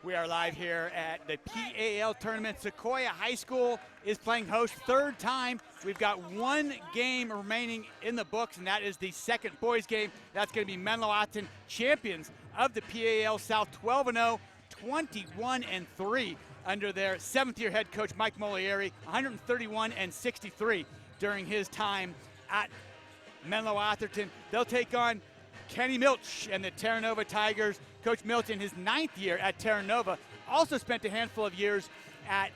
We are live here at the PAL tournament. Sequoia High School is playing host, third time. We've got one game remaining in the books, and that is the second boys game. That's going to be Menlo-Atherton, champions of the PAL South, 12-0, 21-3 under their seventh-year head coach Mike Molieri, 131-63 during his time at Menlo-Atherton. They'll take on Kenny Milch and the Terra Nova Tigers. Coach Milch, in his ninth year at Terra Nova, also spent a handful of years at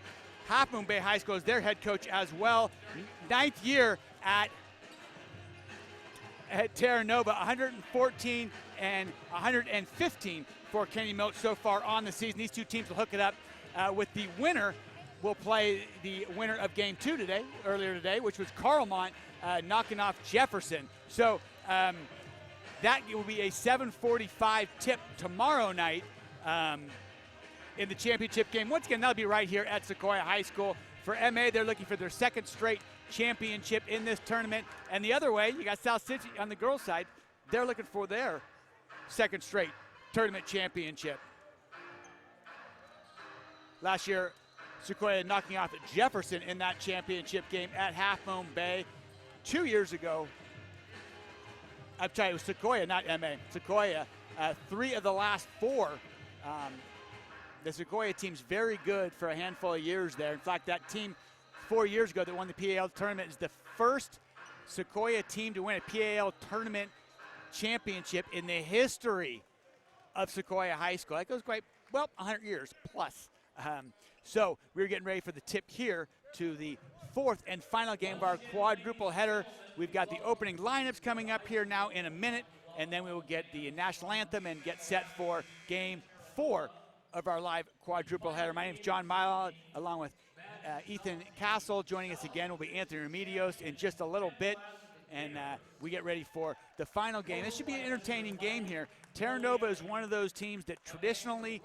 Half Moon Bay High School as their head coach as well. Ninth year at Terra Nova, 114 and 115 for Kenny Milch so far on the season. These two teams will hook it up with the winner. Will play the winner of game two earlier today, which was Carlmont knocking off Jefferson. So that will be a 7:45 tip tomorrow night in the championship game. Once again, that'll be right here at Sequoia High School. For MA, they're looking for their second straight championship in this tournament. And the other way, you got South City on the girls' side. They're looking for their second straight tournament championship. Last year, Sequoia knocking off Jefferson in that championship game at Half Moon Bay. 2 years ago, I'm sorry, it was Sequoia, not MA. Sequoia, 3 of the last 4. The Sequoia team's very good for a handful of years there. In fact, that team 4 years ago that won the PAL tournament is the first Sequoia team to win a PAL tournament championship in the history of Sequoia High School. That goes quite, 100 years plus. So we're getting ready for the tip here to the fourth and final game of our quadruple header. We've got the opening lineups coming up here now in a minute, and then we will get the national anthem and get set for game 4 of our live quadruple header. My name is John Milo, along with Ethan Castle. Joining us again will be Anthony Remedios in just a little bit, and we get ready for the final game. This should be an entertaining game here. Terra Nova is one of those teams that traditionally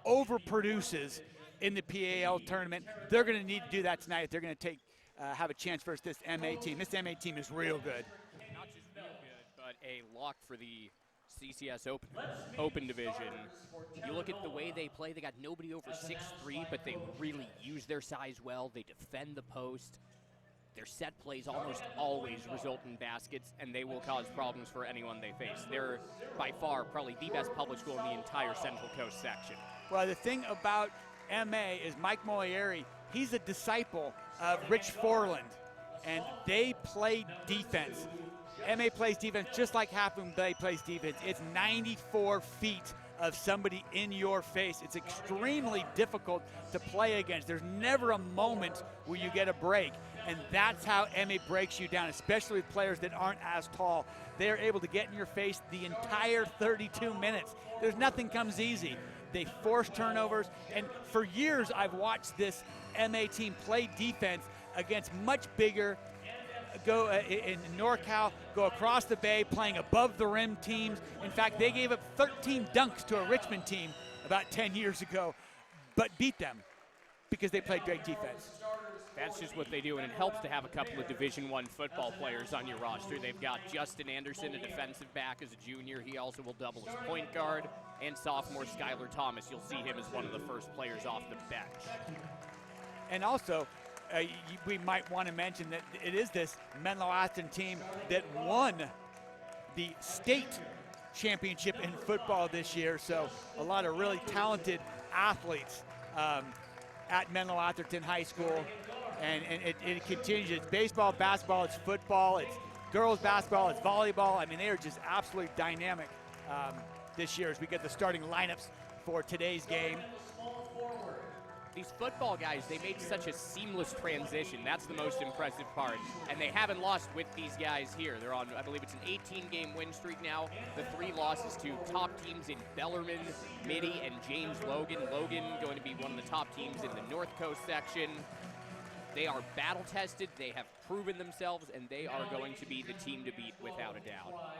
overproduces in the PAL tournament. They're going to need to do that tonight if they're going to have a chance versus this MA team. This MA team is real good. Not just real good, but a lock for the CCS Open division. You look at the way they play, they got nobody over 6'3", but they really use their size well. They defend the post. Their set plays almost always result in baskets, and they will cause problems for anyone they face. They're by far probably the best public school in the entire Central Coast section. Well, the thing about MA is Mike Molieri, he's a disciple of Rich Forland, and they play defense. MA plays defense just like Half Moon Bay plays defense. It's 94 feet of somebody in your face. It's extremely difficult to play against. There's never a moment where you get a break, and that's how MA breaks you down, especially with players that aren't as tall. They're able to get in your face the entire 32 minutes. There's nothing comes easy. They force turnovers, and for years I've watched this MA team play defense against much bigger, go in NorCal, go across the bay, playing above the rim teams. In fact, they gave up 13 dunks to a Richmond team about 10 years ago, but beat them because they played great defense. That's just what they do, and it helps to have a couple of Division I football players on your roster. They've got Justin Anderson, a defensive back as a junior. He also will double as point guard. And sophomore Skylar Thomas, you'll see him as one of the first players off the bench. And also, we might want to mention that it is this Menlo-Atherton team that won the state championship in football this year. So a lot of really talented athletes at Menlo-Atherton High School. And it continues. It's baseball, basketball, it's football, it's girls basketball, it's volleyball. I mean, they are just absolutely dynamic this year as we get the starting lineups for today's game. These football guys, they made such a seamless transition. That's the most impressive part. And they haven't lost with these guys here. They're on, I believe it's an 18-game win streak now. The 3 losses to top teams in Bellarmine, Mitty, and James Logan. Logan going to be one of the top teams in the North Coast section. They are battle-tested, they have proven themselves, and they are going to be the team to beat without a doubt.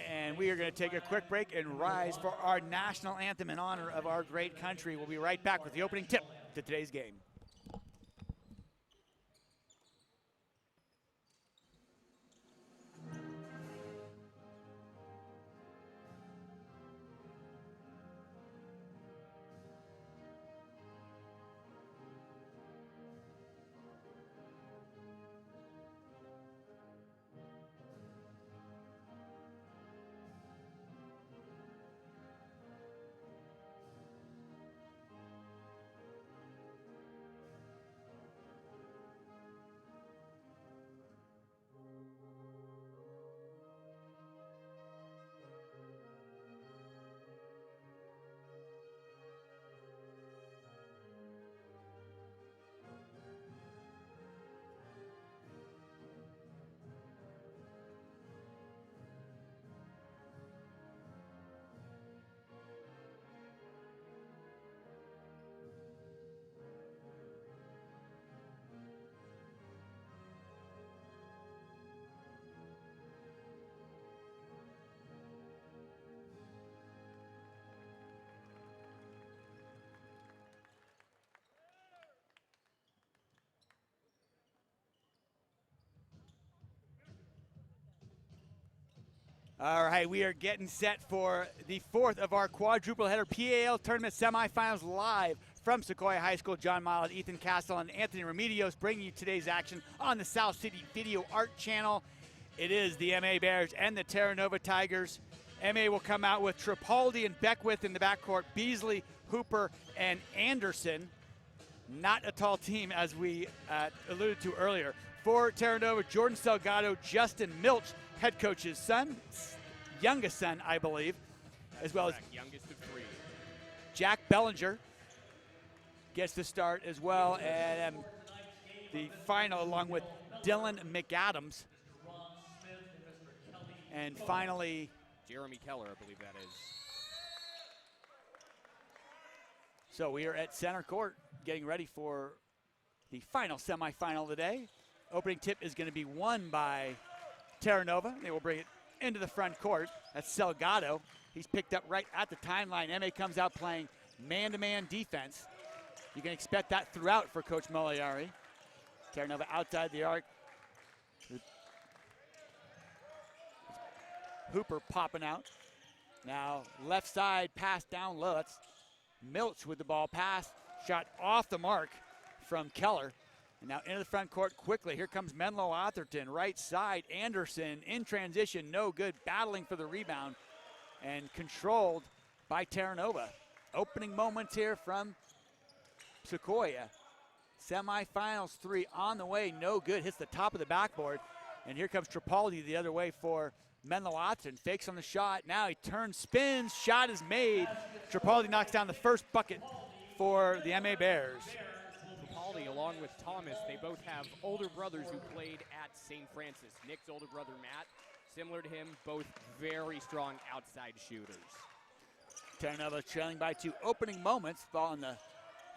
And we are going to take a quick break and rise for our national anthem in honor of our great country. We'll be right back with the opening tip to today's game. All right, we are getting set for the fourth of our quadruple header PAL tournament semifinals live from Sequoia High School. John Miles, Ethan Castle, and Anthony Remedios bringing you today's action on the South City Video Art channel. It is the MA Bears and the Terra Nova Tigers. MA will come out with Tripaldi and Beckwith in the backcourt, Beasley, Hooper, and Anderson. Not a tall team, as we alluded to earlier. For Terra Nova, Jordan Salgado, Justin Milch, head coach's son, youngest son, I believe, as well as youngest of three. Jack Bellinger gets the start as well, and the final along with Dylan McAdams. And finally, Jeremy Keller, I believe that is. So we are at center court getting ready for the final semifinal of the day. Opening tip is going to be won by Terra Nova. They will bring it into the front court. That's Salgado. He's picked up right at the timeline. MA comes out playing man-to-man defense. You can expect that throughout for Coach Moliari. Terra Nova outside the arc. Hooper popping out. Now left side pass down low. That's Milch with the ball. Pass shot off the mark from Keller. And now into the front court quickly. Here comes Menlo-Atherton. Right side, Anderson in transition. No good. Battling for the rebound. And controlled by Terra Nova. Opening moments here from Sequoia. Semifinals 3 on the way. No good. Hits the top of the backboard. And here comes Tripaldi the other way for Menlo-Atherton. Fakes on the shot. Now he turns, spins. Shot is made. Tripaldi knocks down the first bucket for the MA Bears. Along with Thomas, they both have older brothers who played at St. Francis. Nick's older brother, Matt, similar to him, both very strong outside shooters. Terra Nova trailing by 2. Opening moments, ball on the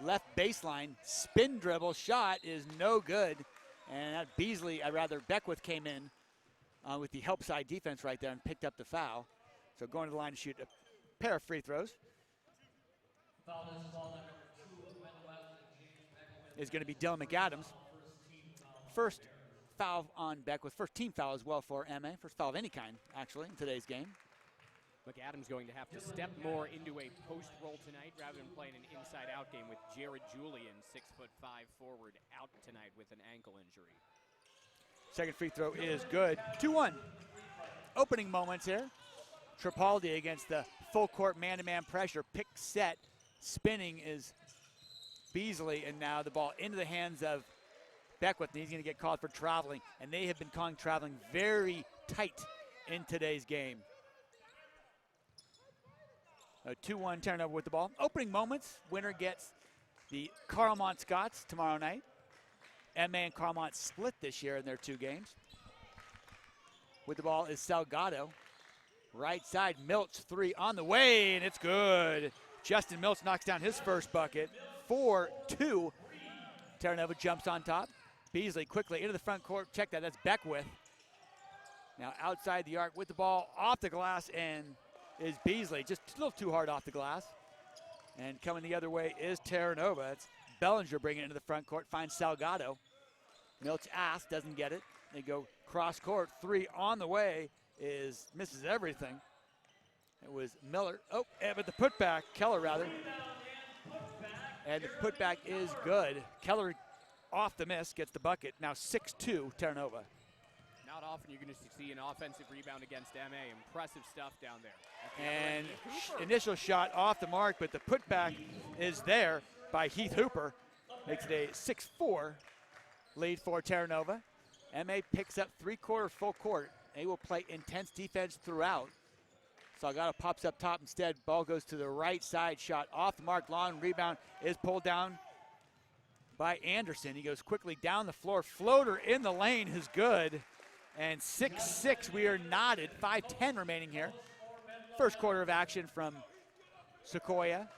left baseline. Spin dribble shot is no good. And that Beckwith came in with the help side defense right there and picked up the foul. So going to the line to shoot a pair of free throws. Is going to be Dylan McAdams. First foul on Beckwith. First team foul as well for MA. First foul of any kind, actually, in today's game. McAdams going to have to step more into a post roll tonight rather than playing an inside-out game with Jared Julian, 6'5" forward, out tonight with an ankle injury. Second free throw is good. 2-1. Opening moments here. Tripaldi against the full court man-to-man pressure. Pick set. Spinning is Beasley, and now the ball into the hands of Beckwith, and he's going to get called for traveling, and they have been calling traveling very tight in today's game. A 2-1 turnover with the ball. Opening moments, winner gets the Carlmont Scots tomorrow night. MA and Carlmont split this year in their 2 games. With the ball is Salgado. Right side, Milch, 3 on the way, and it's good. Justin Milch knocks down his first bucket. 4-2. Terra Nova jumps on top. Beasley quickly into the front court. Check that. That's Beckwith. Now outside the arc with the ball off the glass, and is Beasley. Just a little too hard off the glass. And coming the other way is Terra Nova. It's Bellinger bringing it into the front court. Finds Salgado. Milch doesn't get it. They go cross court. 3 on the way misses everything. It was Miller. Oh, but the putback, Keller rather. And the putback is good. Keller off the miss, gets the bucket. Now 6-2, Terra Nova. Not often you're going to see an offensive rebound against MA. Impressive stuff down there. And initial shot off the mark, but the putback is there by Heath Hooper. Makes it a 6-4 lead for Terra Nova. MA picks up 3/4 full court. They will play intense defense throughout. Salgado pops up top instead. Ball goes to the right side. Shot off the mark. Long rebound is pulled down by Anderson. He goes quickly down the floor. Floater in the lane is good. And 6-6, we are knotted. 5:10 remaining here. First quarter of action from Sequoia.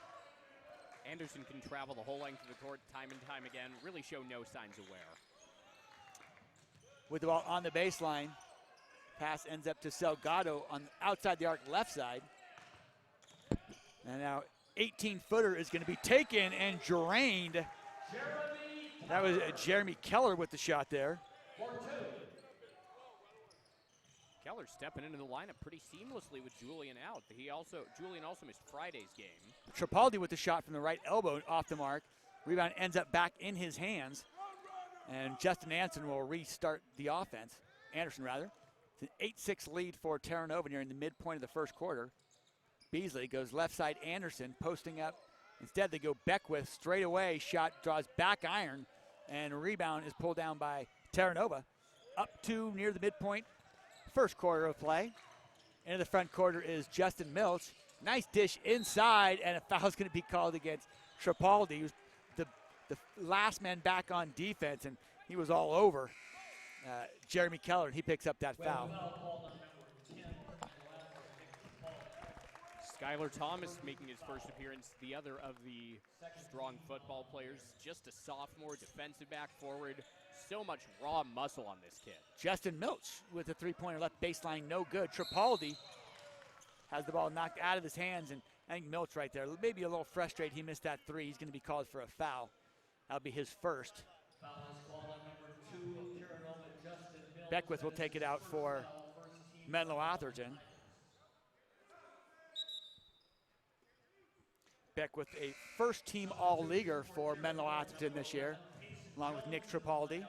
Anderson can travel the whole length of the court time and time again. Really show no signs of wear. With the ball on the baseline. Pass ends up to Salgado on outside the arc left side. And now 18-footer is going to be taken and drained. That was Jeremy Keller with the shot there. Keller Schuyler stepping into the lineup pretty seamlessly with Julian out. Julian also missed Friday's game. Tripaldi with the shot from the right elbow off the mark. Rebound ends up back in his hands. And Justin Anderson will restart the offense. Anderson, rather. It's an 8-6 lead for Terra Nova near in the midpoint of the first quarter. Beasley goes left side Anderson, posting up. Instead, they go Beckwith straight away. Shot draws back iron. And rebound is pulled down by Terra Nova. Up to near the midpoint. First quarter of play. Into the front quarter is Justin Milch. Nice dish inside, and a foul is going to be called against Tripaldi, who's the last man back on defense, and he was all over Jeremy Keller, and he picks up that foul. Skylar Thomas making his first appearance, the other of the strong football players. Just a sophomore, defensive back forward. So much raw muscle on this kid. Justin Milch with a three-pointer left baseline, no good. Tripaldi has the ball knocked out of his hands, and I think Milch right there, maybe a little frustrated he missed that three. He's going to be called for a foul. That'll be his first. Beckwith will take it out for Menlo-Atherton. Beckwith, a first-team All-Leaguer for Menlo-Atherton this year, along with Nick Tripaldi.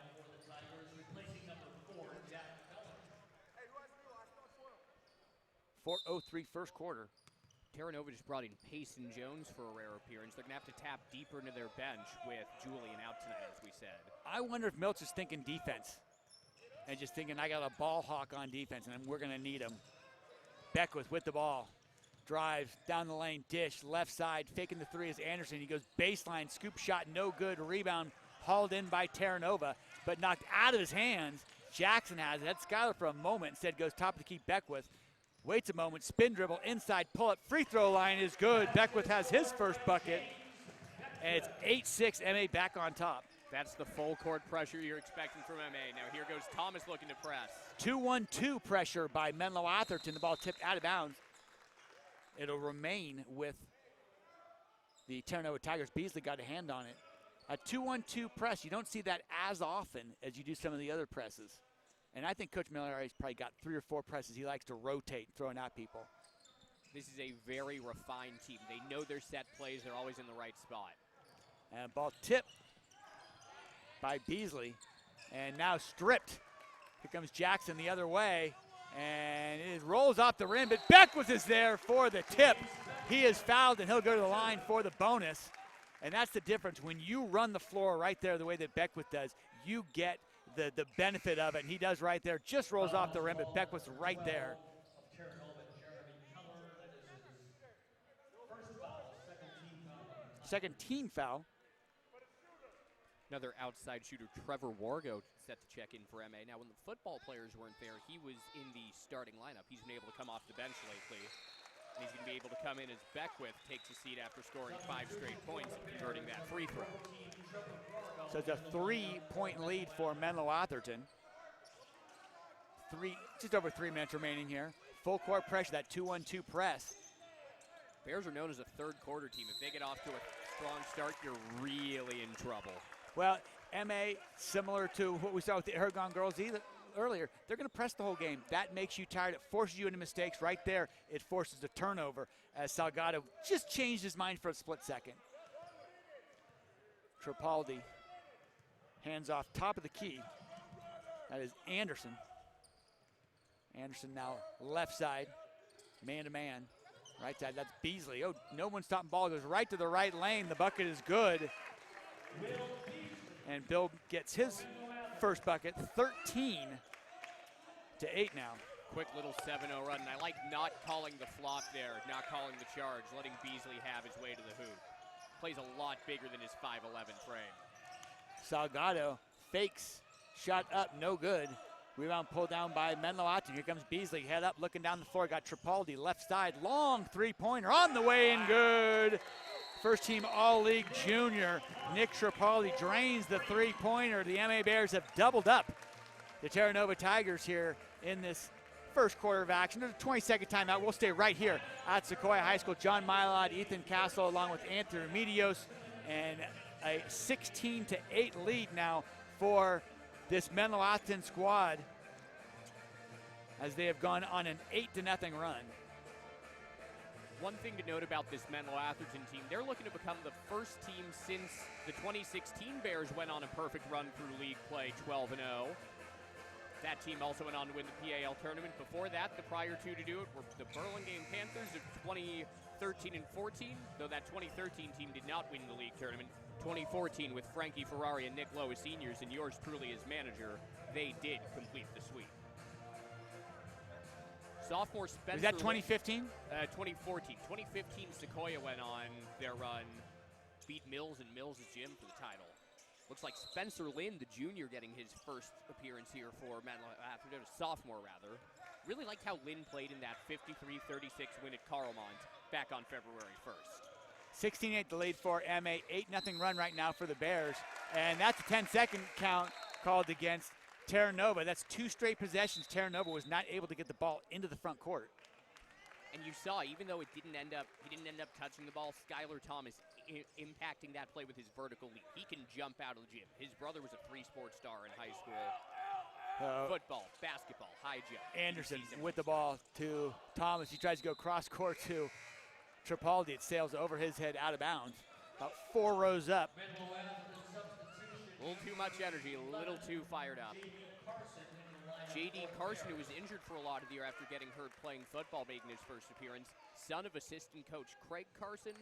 .403 first quarter. Terra Nova just brought in Payson Jones for a rare appearance. They're going to have to tap deeper into their bench with Julian out tonight, as we said. I wonder if Milch is thinking defense and just thinking, I got a ball hawk on defense, and we're going to need him. Beckwith with the ball. Drives down the lane, dish, left side, faking the three is Anderson. He goes baseline, scoop shot, no good. Rebound hauled in by Terra Nova, but knocked out of his hands. Jackson has it. That's Skyler for a moment. Instead goes top of the key, Beckwith. Waits a moment, spin dribble, inside, pull up, free throw line is good. Beckwith has his first bucket, and it's 8-6, MA back on top. That's the full court pressure you're expecting from MA. Now here goes Thomas looking to press. 2-1-2 pressure by Menlo-Atherton. The ball tipped out of bounds. It'll remain with the Terra Nova Tigers. Beasley got a hand on it. A 2-1-2 press, you don't see that as often as you do some of the other presses. And I think Coach Miller has probably got 3 or 4 presses he likes to rotate, throwing at people. This is a very refined team. They know their set plays. They're always in the right spot. And ball tipped by Beasley. And now stripped. Here comes Jackson the other way. And it rolls off the rim, but Beckwith is there for the tip. He is fouled, and he'll go to the line for the bonus. And that's the difference. When you run the floor right there the way that Beckwith does, you get the benefit of it, and he does right there. Just rolls off the rim, but Beckwith's right there. Second team foul. Another outside shooter, Trevor Wargo, set to check in for MA. Now, when the football players weren't there, he was in the starting lineup. He's been able to come off the bench lately, and he's going to be able to come in as Beckwith takes a seat after scoring 5 straight points and converting that free throw. So it's a 3-point lead for Menlo-Atherton. Just over 3 minutes remaining here. Full court pressure, that 2-1-2 press. Bears are known as a third quarter team. If they get off to a strong start, you're really in trouble. Well, MA, similar to what we saw with the Aragon girls earlier, they're going to press the whole game. That makes you tired. It forces you into mistakes. Right there, it forces a turnover as Salgado just changed his mind for a split second. Tripaldi hands off top of the key. That is Anderson. Anderson now left side, man-to-man. Right side, that's Beasley. Oh, no one stopping ball. Goes right to the right lane. The bucket is good. And Bill gets his first bucket, 13-8 now. Quick little 7-0 run, and I like not calling the flop there, not calling the charge, letting Beasley have his way to the hoop. Plays a lot bigger than his 5'11" frame. Salgado fakes, shot up, no good. Rebound pulled down by Menlo-Atherton. Here comes Beasley, head up, looking down the floor. Got Tripaldi, left side, long three-pointer on the way in, good. First team All-League junior, Nick Tripaldi drains the three-pointer. The MA Bears have doubled up the Terra Nova Tigers here in this first quarter of action. There's a 20-second timeout. We'll stay right here at Sequoia High School. John Milod, Ethan Castle, along with Anthony Remedios, and a 16-8 lead now for this Menlo-Atherton squad. as they have gone on an 8-0 run. One thing to note about this Menlo-Atherton team, they're looking to become the first team since the 2016 Bears went on a perfect run through league play, 12-0. That team also went on to win the PAL tournament. Before that, the prior two to do it were the Burlingame Panthers of 2013 and 14, though that 2013 team did not win the league tournament. 2014 with Frankie Ferrari and Nick Lowe as seniors and yours truly as manager, they did complete the sweep. Sophomore Spencer. Was that 2015? 2014. 2015, Sequoia went on their run, beat Mills and Mills' gym for the title. Looks like Spencer Lynn, the junior, getting his first appearance here for Menlo-Atherton, a sophomore rather. Really liked how Lynn played in that 53-36 win at Carlmont back on February 1st. 16-8 the lead for MA, 8-0 run right now for the Bears. And that's a 10-second count called against Terra Nova. That's 2 straight possessions. Terra Nova was not able to get the ball into the front court. And you saw, even though he didn't end up touching the ball, Skylar Thomas impacting that play with his vertical leap. He can jump out of the gym. His brother was a 3-sport star in high school. Football, basketball, high jump. Anderson with the ball to Thomas. He tries to go cross court to Tripaldi. It sails over his head out of bounds. About 4 rows up. A little too much energy, a little too fired up. J.D. Carson, who was injured for a lot of the year after getting hurt playing football, making his first appearance. Son of assistant coach Craig Carson,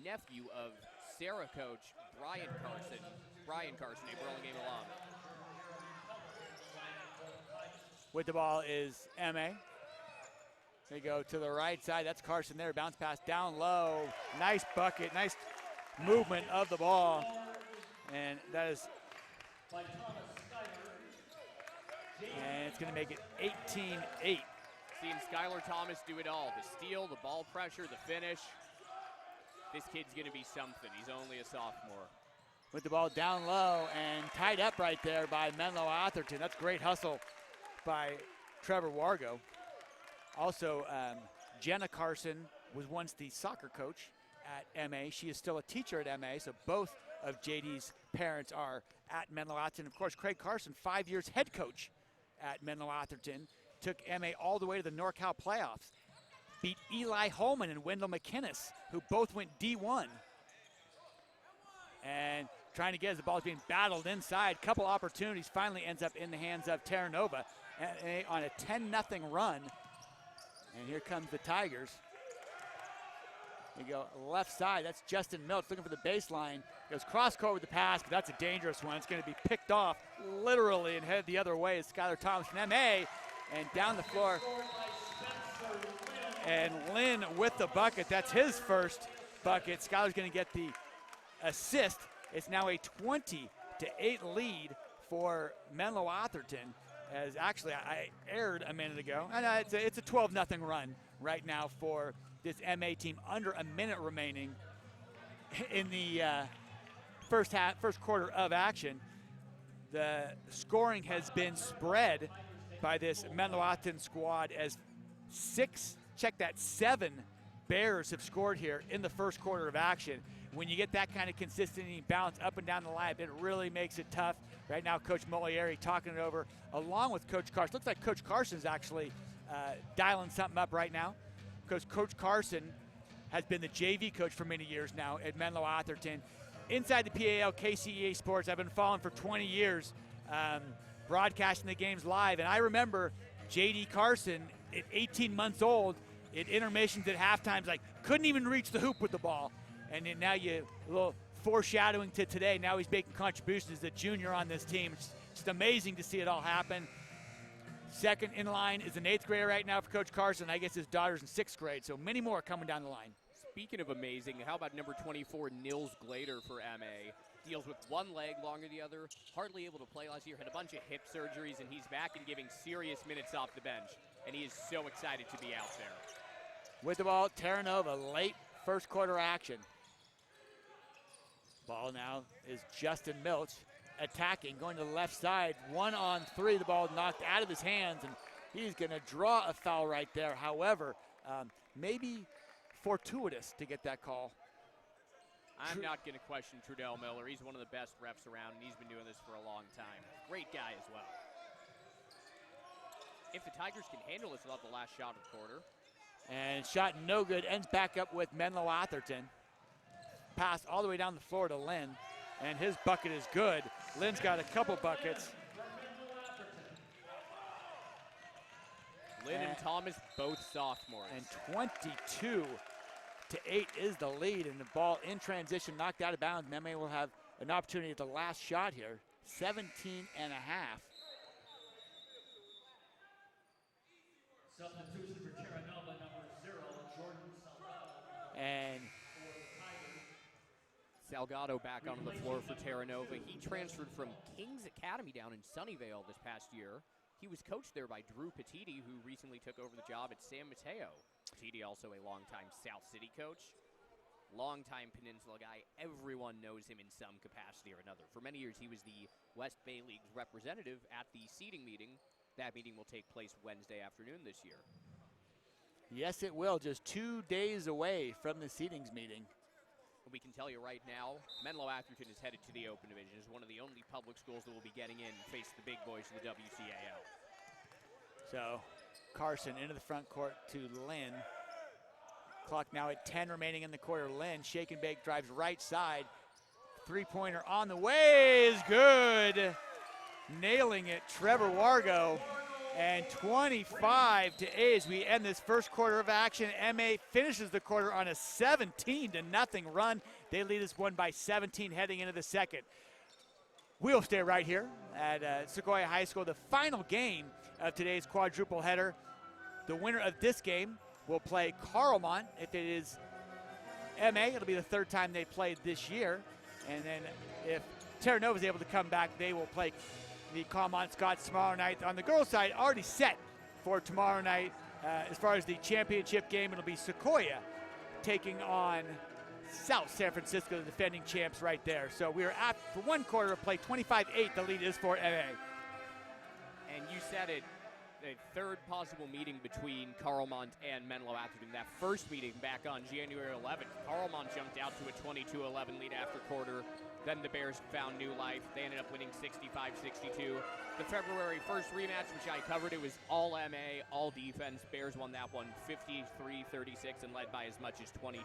nephew of Sarah coach Brian Carson. Brian Carson, a Burlingame alum. With the ball is M.A. They go to the right side. That's Carson there. Bounce pass down low. Nice bucket. Nice movement of the ball. And that is, and it's going to make it 18-8. Seeing Skylar Thomas do it all. The steal, the ball pressure, the finish. This kid's going to be something. He's only a sophomore. With the ball down low and tied up right there by Menlo-Atherton. That's great hustle by Trevor Wargo. Also, Jenna Carson was once the soccer coach at MA. She is still a teacher at MA, so both of JD's parents are at Menlo-Atherton. Of course, Craig Carson, 5 years head coach at Menlo-Atherton, took MA all the way to the NorCal playoffs, beat Eli Holman and Wendell McInnes, who both went D1. And trying to get as the ball is being battled inside. Couple opportunities, finally ends up in the hands of Terra Nova on a 10-0 run. And here comes the Tigers. They go left side. That's Justin Milch looking for the baseline. Goes cross court with the pass, but that's a dangerous one. It's going to be picked off literally and headed the other way as Skylar Thomas from MA. And down the floor. And Lynn with the bucket. That's his first bucket. Skylar's going to get the assist. It's now a 20-8 lead for Menlo-Atherton. As actually I aired a minute ago. And it's a 12-0 run right now for this MA team, under a minute remaining in the first quarter of action. The scoring has been spread by this Menlo-Atherton squad as 7 Bears have scored here in the first quarter of action. When you get that kind of consistency bounce up and down the line, it really makes it tough. Right now, Coach Molieri talking it over along with Coach Carson. Looks like Coach Carson's actually dialing something up right now, because Coach Carson has been the JV coach for many years now at Menlo-Atherton. Inside the PAL, KCEA Sports, I've been following for 20 years, broadcasting the games live. And I remember J.D. Carson at 18 months old at intermissions at halftimes, like couldn't even reach the hoop with the ball. And then now a little foreshadowing to today. Now he's making contributions as a junior on this team. It's just amazing to see it all happen. Second in line is an 8th grader right now for Coach Carson. I guess his daughter's in 6th grade, so many more coming down the line. Speaking of amazing, how about number 24, Nils Glader for MA? Deals with one leg longer than the other, hardly able to play last year, had a bunch of hip surgeries, and he's back and giving serious minutes off the bench. And he is so excited to be out there. With the ball, Terra Nova, late first quarter action. Ball now is Justin Milch attacking, going to the left side. 1-on-3, the ball knocked out of his hands, and he's going to draw a foul right there. However, maybe fortuitous to get that call. I'm not going to question Trudell Miller. He's one of the best refs around, and he's been doing this for a long time. Great guy as well. If the Tigers can handle this, they'll have the last shot of the quarter. And shot no good, ends back up with Menlo-Atherton. Pass all the way down the floor to Lynn, and his bucket is good. Lynn's got a couple buckets. Lynn and Thomas, both sophomores. And 22-8 is the lead, and the ball in transition knocked out of bounds. Meme will have an opportunity at the last shot here, 17 and a half. Substitution for Terra, number 0, Jordan Salgado. And Salgado back onto the floor for Terra. He transferred from King's Academy down in Sunnyvale this past year. He was coached there by Drew Petiti, who recently took over the job at San Mateo. Petiti also a longtime South City coach, longtime Peninsula guy. Everyone knows him in some capacity or another. For many years, he was the West Bay League's representative at the seating meeting. That meeting will take place Wednesday afternoon this year. yes, it will, just 2 days away from the seedings meeting. We can tell you right now, Menlo-Atherton is headed to the Open Division. It's one of the only public schools that will be getting in and face the big boys of the WCAL. So Carson into the front court to Lynn. Clock now at 10 remaining in the quarter. Lynn, shake and bake, drives right side. Three-pointer on the way is good. Nailing it, Trevor Wargo. And 25-8 as we end this first quarter of action. MA finishes the quarter on a 17-0 run. They lead us one by 17 heading into the second. We'll stay right here at Sequoia High School. The final game of today's quadruple header. The winner of this game will play Carlmont. If it is MA, it'll be the third time they played this year. And then if Terra Nova is able to come back, they will play the Carlmont Scots tomorrow night. On the girls' side, already set for tomorrow night. As far as the championship game, it'll be Sequoia taking on South San Francisco, the defending champs right there. So we are at, for one quarter of play, 25-8, the lead is for MA. And you said it, the third possible meeting between Carlmont and Menlo-Atherton. That first meeting back on January 11th, Carlmont jumped out to a 22-11 lead after quarter. Then the Bears found new life. They ended up winning 65-62. The February 1st rematch, which I covered, it was all MA, all defense. Bears won that one 53-36 and led by as much as 22.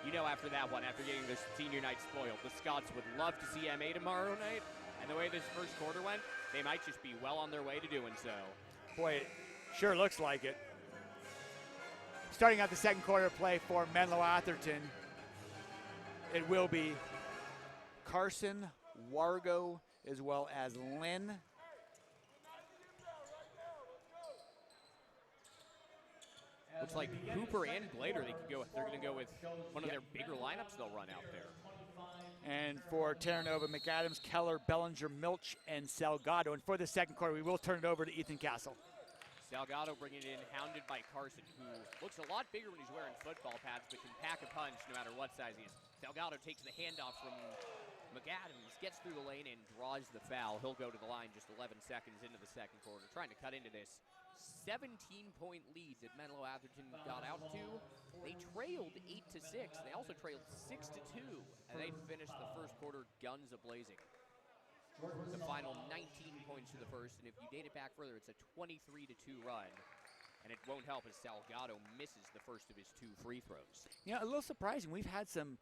You know, after that one, after getting this senior night spoiled, the Scots would love to see MA tomorrow night. And the way this first quarter went, they might just be well on their way to doing so. Boy, it sure looks like it. Starting out the second quarter play for Menlo-Atherton, it will be Carson, Wargo, as well as Lynn. Looks like Hooper and Glader, they're going to go with one of their bigger lineups they'll run out there. And for Terra Nova, McAdams, Keller, Bellinger, Milch, and Salgado. And for the second quarter, we will turn it over to Ethan Castle. Salgado bringing it in, hounded by Carson, who looks a lot bigger when he's wearing football pads, but can pack a punch no matter what size he is. Salgado takes the handoff from McAdams, gets through the lane, and draws the foul. He'll go to the line just 11 seconds into the second quarter, trying to cut into this 17-point lead that Menlo-Atherton got out to. They trailed 8-6. They also trailed 6-2, and they finished the first quarter guns a-blazing. The final 19 points to the first, and if you date it back further, it's a 23-2 run. And it won't help as Salgado misses the first of his 2 free throws. You know, a little surprising. We've had some,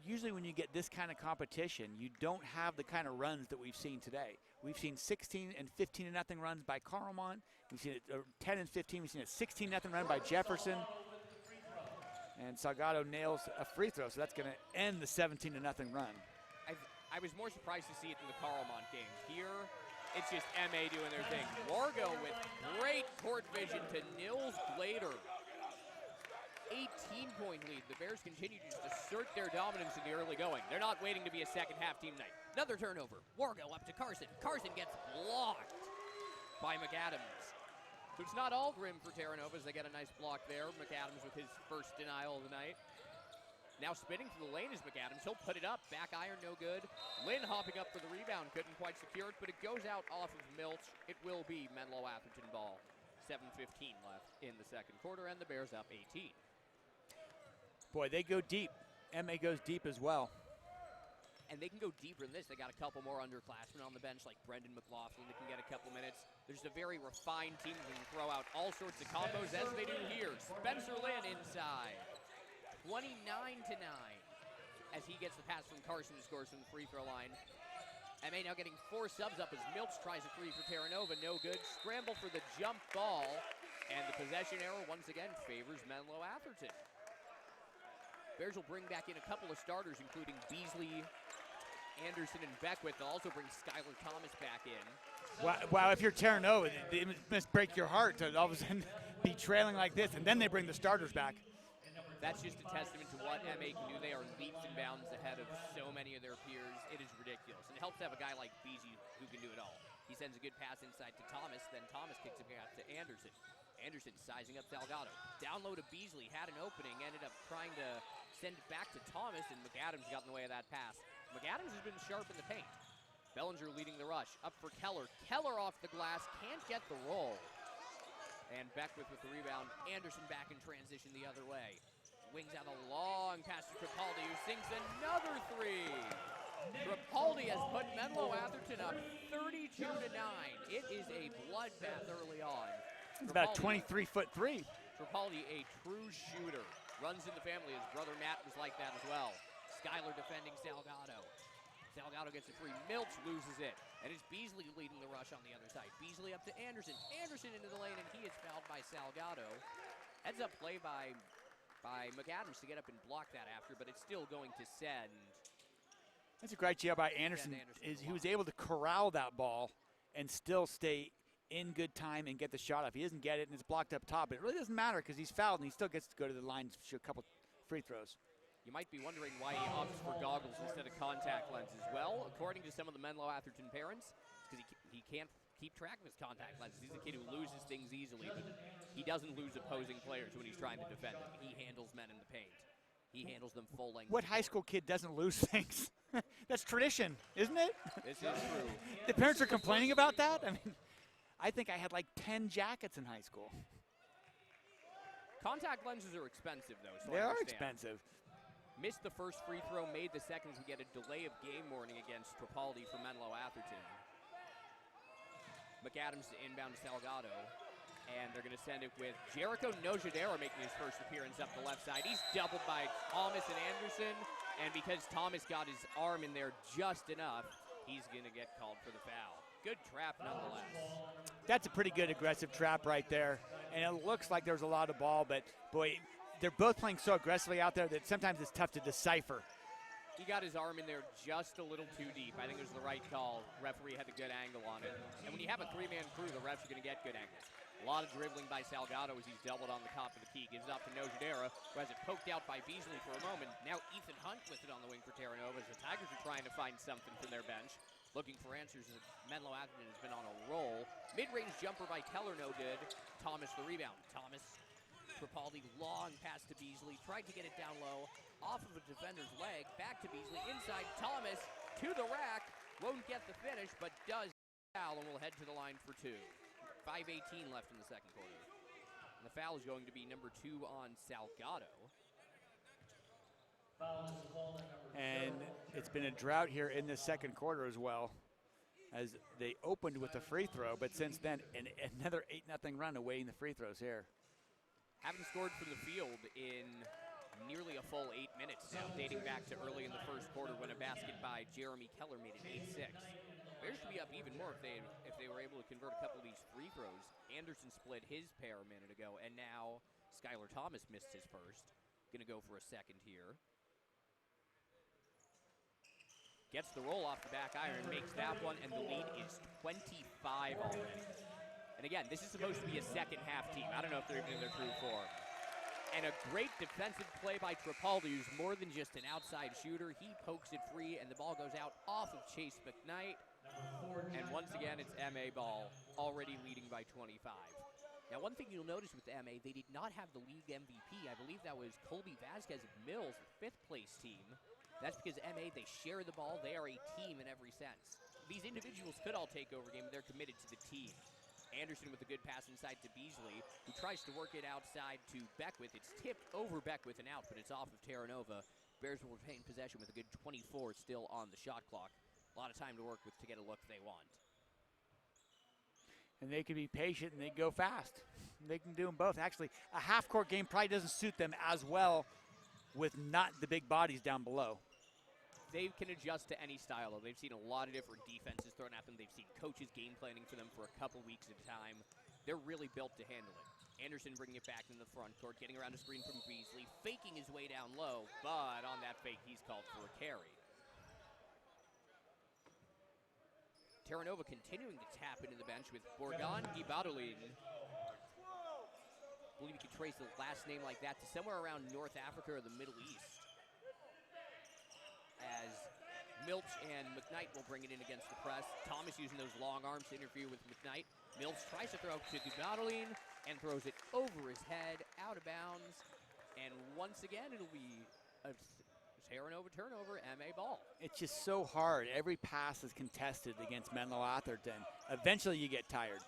usually when you get this kind of competition, you don't have the kind of runs that we've seen today. We've seen 16 and 15-0 runs by Carlmont. We've seen it 10 and 15. We've seen a 16-0 run by Jefferson. And Salgado nails a free throw, so that's going to end the 17-0 run. I was more surprised to see it in the Carlmont game. Here, it's just MA doing their thing. Wargo with great court vision to Nils Glader. 18-point lead. The Bears continue to just assert their dominance in the early going. They're not waiting to be a second-half team night. Another turnover. Wargo up to Carson. Carson gets blocked by McAdams. So it's not all grim for Terra Nova as they get a nice block there. McAdams with his first denial of the night. Now spinning to the lane is McAdams. He'll put it up. Back iron, no good. Lynn hopping up for the rebound. Couldn't quite secure it, but it goes out off of Milch. It will be Menlo-Atherton ball. 7:15 left in the second quarter, and the Bears up 18. Boy, they go deep. MA goes deep as well. and they can go deeper than this. They got a couple more underclassmen on the bench, like Brendan McLaughlin, that can get a couple minutes. There's a very refined team that can throw out all sorts of combos, as they do here. Spencer Lynn inside, 29-9, as he gets the pass from Carson, who scores from the free throw line. MA now getting 4 subs up as Milch tries a 3 for Terra Nova, no good. Scramble for the jump ball, and the possession error once again favors Menlo-Atherton. Bears will bring back in a couple of starters, including Beasley, Anderson, and Beckwith. They'll also bring Skylar Thomas back in. Wow, if you're Terra Nova, it must break your heart to all of a sudden be trailing like this, and then they bring the starters back. That's just a testament to what MA can do. They are leaps and bounds ahead of so many of their peers. It is ridiculous. And it helps to have a guy like Beasley who can do it all. He sends a good pass inside to Thomas, then Thomas kicks it out to Anderson. Anderson sizing up Salgado. Down low to Beasley, had an opening, ended up trying to send it back to Thomas, and McAdams got in the way of that pass. McAdams has been sharp in the paint. Bellinger leading the rush. Up for Keller. Keller off the glass, can't get the roll. And Beckwith with the rebound. Anderson back in transition the other way. Wings out a long pass to Tripaldi, who sinks another 3. Tripaldi has put Menlo-Atherton up 32-9. It is a bloodbath early on. It's about a 23-foot 3. Tripaldi, a true shooter. Runs in the family. His brother Matt was like that as well. Skylar defending Salgado. Salgado gets a 3. Milch loses it. And it's Beasley leading the rush on the other side. Beasley up to Anderson. Anderson into the lane, and he is fouled by Salgado. Heads up play by McAdams to get up and block that after, but it's still going to send. That's a great job by Anderson. He was able to corral that ball and still stay in good time and get the shot off. He doesn't get it, and it's blocked up top, but it really doesn't matter because he's fouled, and he still gets to go to the line to shoot a couple free throws. You might be wondering why he opts for goggles instead of contact lenses. Well, according to some of the Menlo-Atherton parents, it's because he can't keep track of his contact lenses. He's a kid who loses things easily, but he doesn't lose opposing players when he's trying to defend them. He handles men in the paint. He handles them full length. What high school kid doesn't lose things? That's tradition, isn't it? This is true. The parents are complaining about that? I mean, I think I had like 10 jackets in high school. Contact lenses are expensive, though. So they are expensive. Missed the first free throw, made the second. We get a delay of game warning against Tripaldi for Menlo-Atherton. McAdams to inbound to Salgado. And they're going to send it with Jericho Nojadera making his first appearance up the left side. He's doubled by Thomas and Anderson. And because Thomas got his arm in there just enough, he's going to get called for the foul. Good trap nonetheless. That's a pretty good aggressive trap right there. And it looks like there's a lot of ball, but boy, they're both playing so aggressively out there that sometimes it's tough to decipher. He got his arm in there just a little too deep. I think it was the right call. Referee had a good angle on it. And when you have a 3-man crew, the refs are going to get good angles. A lot of dribbling by Salgado as he's doubled on the top of the key. Gives it up to Nojadera, who has it poked out by Beasley for a moment. Now Ethan Hunt with it on the wing for Terra Nova as the Tigers are trying to find something from their bench. Looking for answers as Menlo-Atherton has been on a roll. Mid-range jumper by Keller, no good. Thomas the rebound. Thomas, Tripaldi, long pass to Beasley. Tried to get it down low, off of a defender's leg. Back to Beasley, inside Thomas, to the rack. Won't get the finish, but does foul, and will head to the line for 2. 5:18 left in the second quarter. And the foul is going to be number 2 on Salgado. And it's been a drought here in the second quarter as well, as they opened with a free throw, but since then, another 8-0 run awaiting the free throws here. Haven't scored from the field in nearly a full 8 minutes now, dating back to early in the first quarter when a basket by Jeremy Keller made it 8-6. Bears should be up even more if they were able to convert a couple of these free throws. Anderson split his pair a minute ago, and now Skylar Thomas missed his first. Gonna go for a second here. Gets the roll off the back iron, makes that one, and the lead is 25 already. And again, this is supposed to be a second half team. I don't know if they're even in their true form. And a great defensive play by Tripaldi, who's more than just an outside shooter. He pokes it free, and the ball goes out off of Chase McKnight. And once again, it's MA ball, already leading by 25. Now, one thing you'll notice with MA, they did not have the league MVP. I believe that was Colby Vasquez of Mills, the 5th place team. That's because MA, they share the ball. They are a team in every sense. These individuals could all take over a game, but they're committed to the team. Anderson with a good pass inside to Beasley, who tries to work it outside to Beckwith. It's tipped over Beckwith and out, but it's off of Terra Nova. Bears will retain possession with a good 24 still on the shot clock. A lot of time to work with to get a look they want. And they can be patient and they go fast. They can do them both. Actually, a half-court game probably doesn't suit them as well with not the big bodies down below. They can adjust to any style, though. They've seen a lot of different defenses thrown at them. They've seen coaches game planning for them for a couple weeks at a time. They're really built to handle it. Anderson bringing it back in the front court, getting around a screen from Beasley, faking his way down low, but on that fake, he's called for a carry. Terra continuing to tap into the bench with Borgan Gibadolin. I believe you could trace the last name like that to somewhere around North Africa or the Middle East. As Milch and McKnight will bring it in against the press. Thomas using those long arms to interfere with McKnight. Milch tries to throw to Gibadolin and throws it over his head, out of bounds. And once again, it'll be a turnover, MA ball. It's just so hard. Every pass is contested against Menlo-Atherton. Eventually you get tired.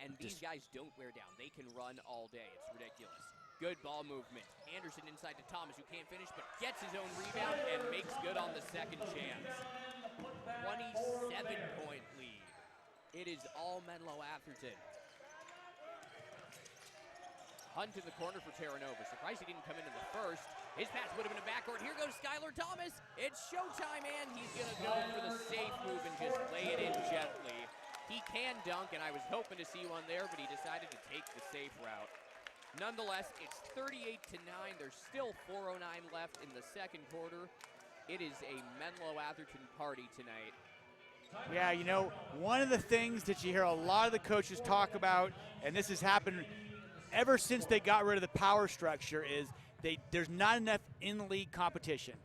And these guys don't wear down. They can run all day. It's ridiculous. Good ball movement. Anderson inside to Thomas, who can't finish, but gets his own rebound and makes good on the second chance. 27-point lead. It is all Menlo-Atherton. Hunt in the corner for Terra. Surprised he didn't come into the first. His pass would have been a backcourt. Here goes Skylar Thomas. It's showtime, and he's going to go for the safe move and just lay it in gently. He can dunk, and I was hoping to see one there, but he decided to take the safe route. Nonetheless, it's 38-9. There's still 4:09 left in the second quarter. It is a Menlo-Atherton party tonight. Yeah, you know, one of the things that you hear a lot of the coaches talk about, and this has happened ever since they got rid of the power structure, is there's not enough in-league competition.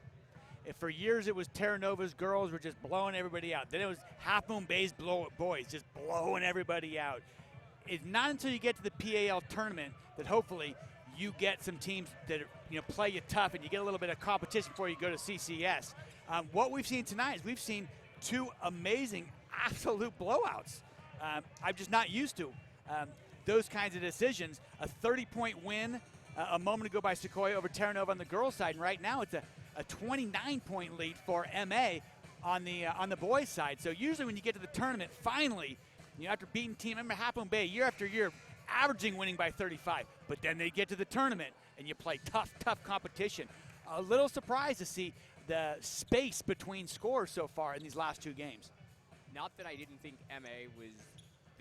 For years, it was Terra Nova's girls were just blowing everybody out. Then it was Half Moon Bay's boys just blowing everybody out. It's not until you get to the PAL tournament that hopefully you get some teams that play you tough and you get a little bit of competition before you go to CCS. What we've seen tonight is we've seen two amazing absolute blowouts. I'm just not used to those kinds of decisions. A 30-point win a moment ago by Sequoia over Terra Nova on the girls' side, and right now it's a 29-point lead for MA on the boys' side. So usually when you get to the tournament, finally, after beating team, remember Half Moon Bay year after year, averaging winning by 35, but then they get to the tournament and you play tough competition. A little surprised to see the space between scores so far in these last two games. Not that I didn't think MA was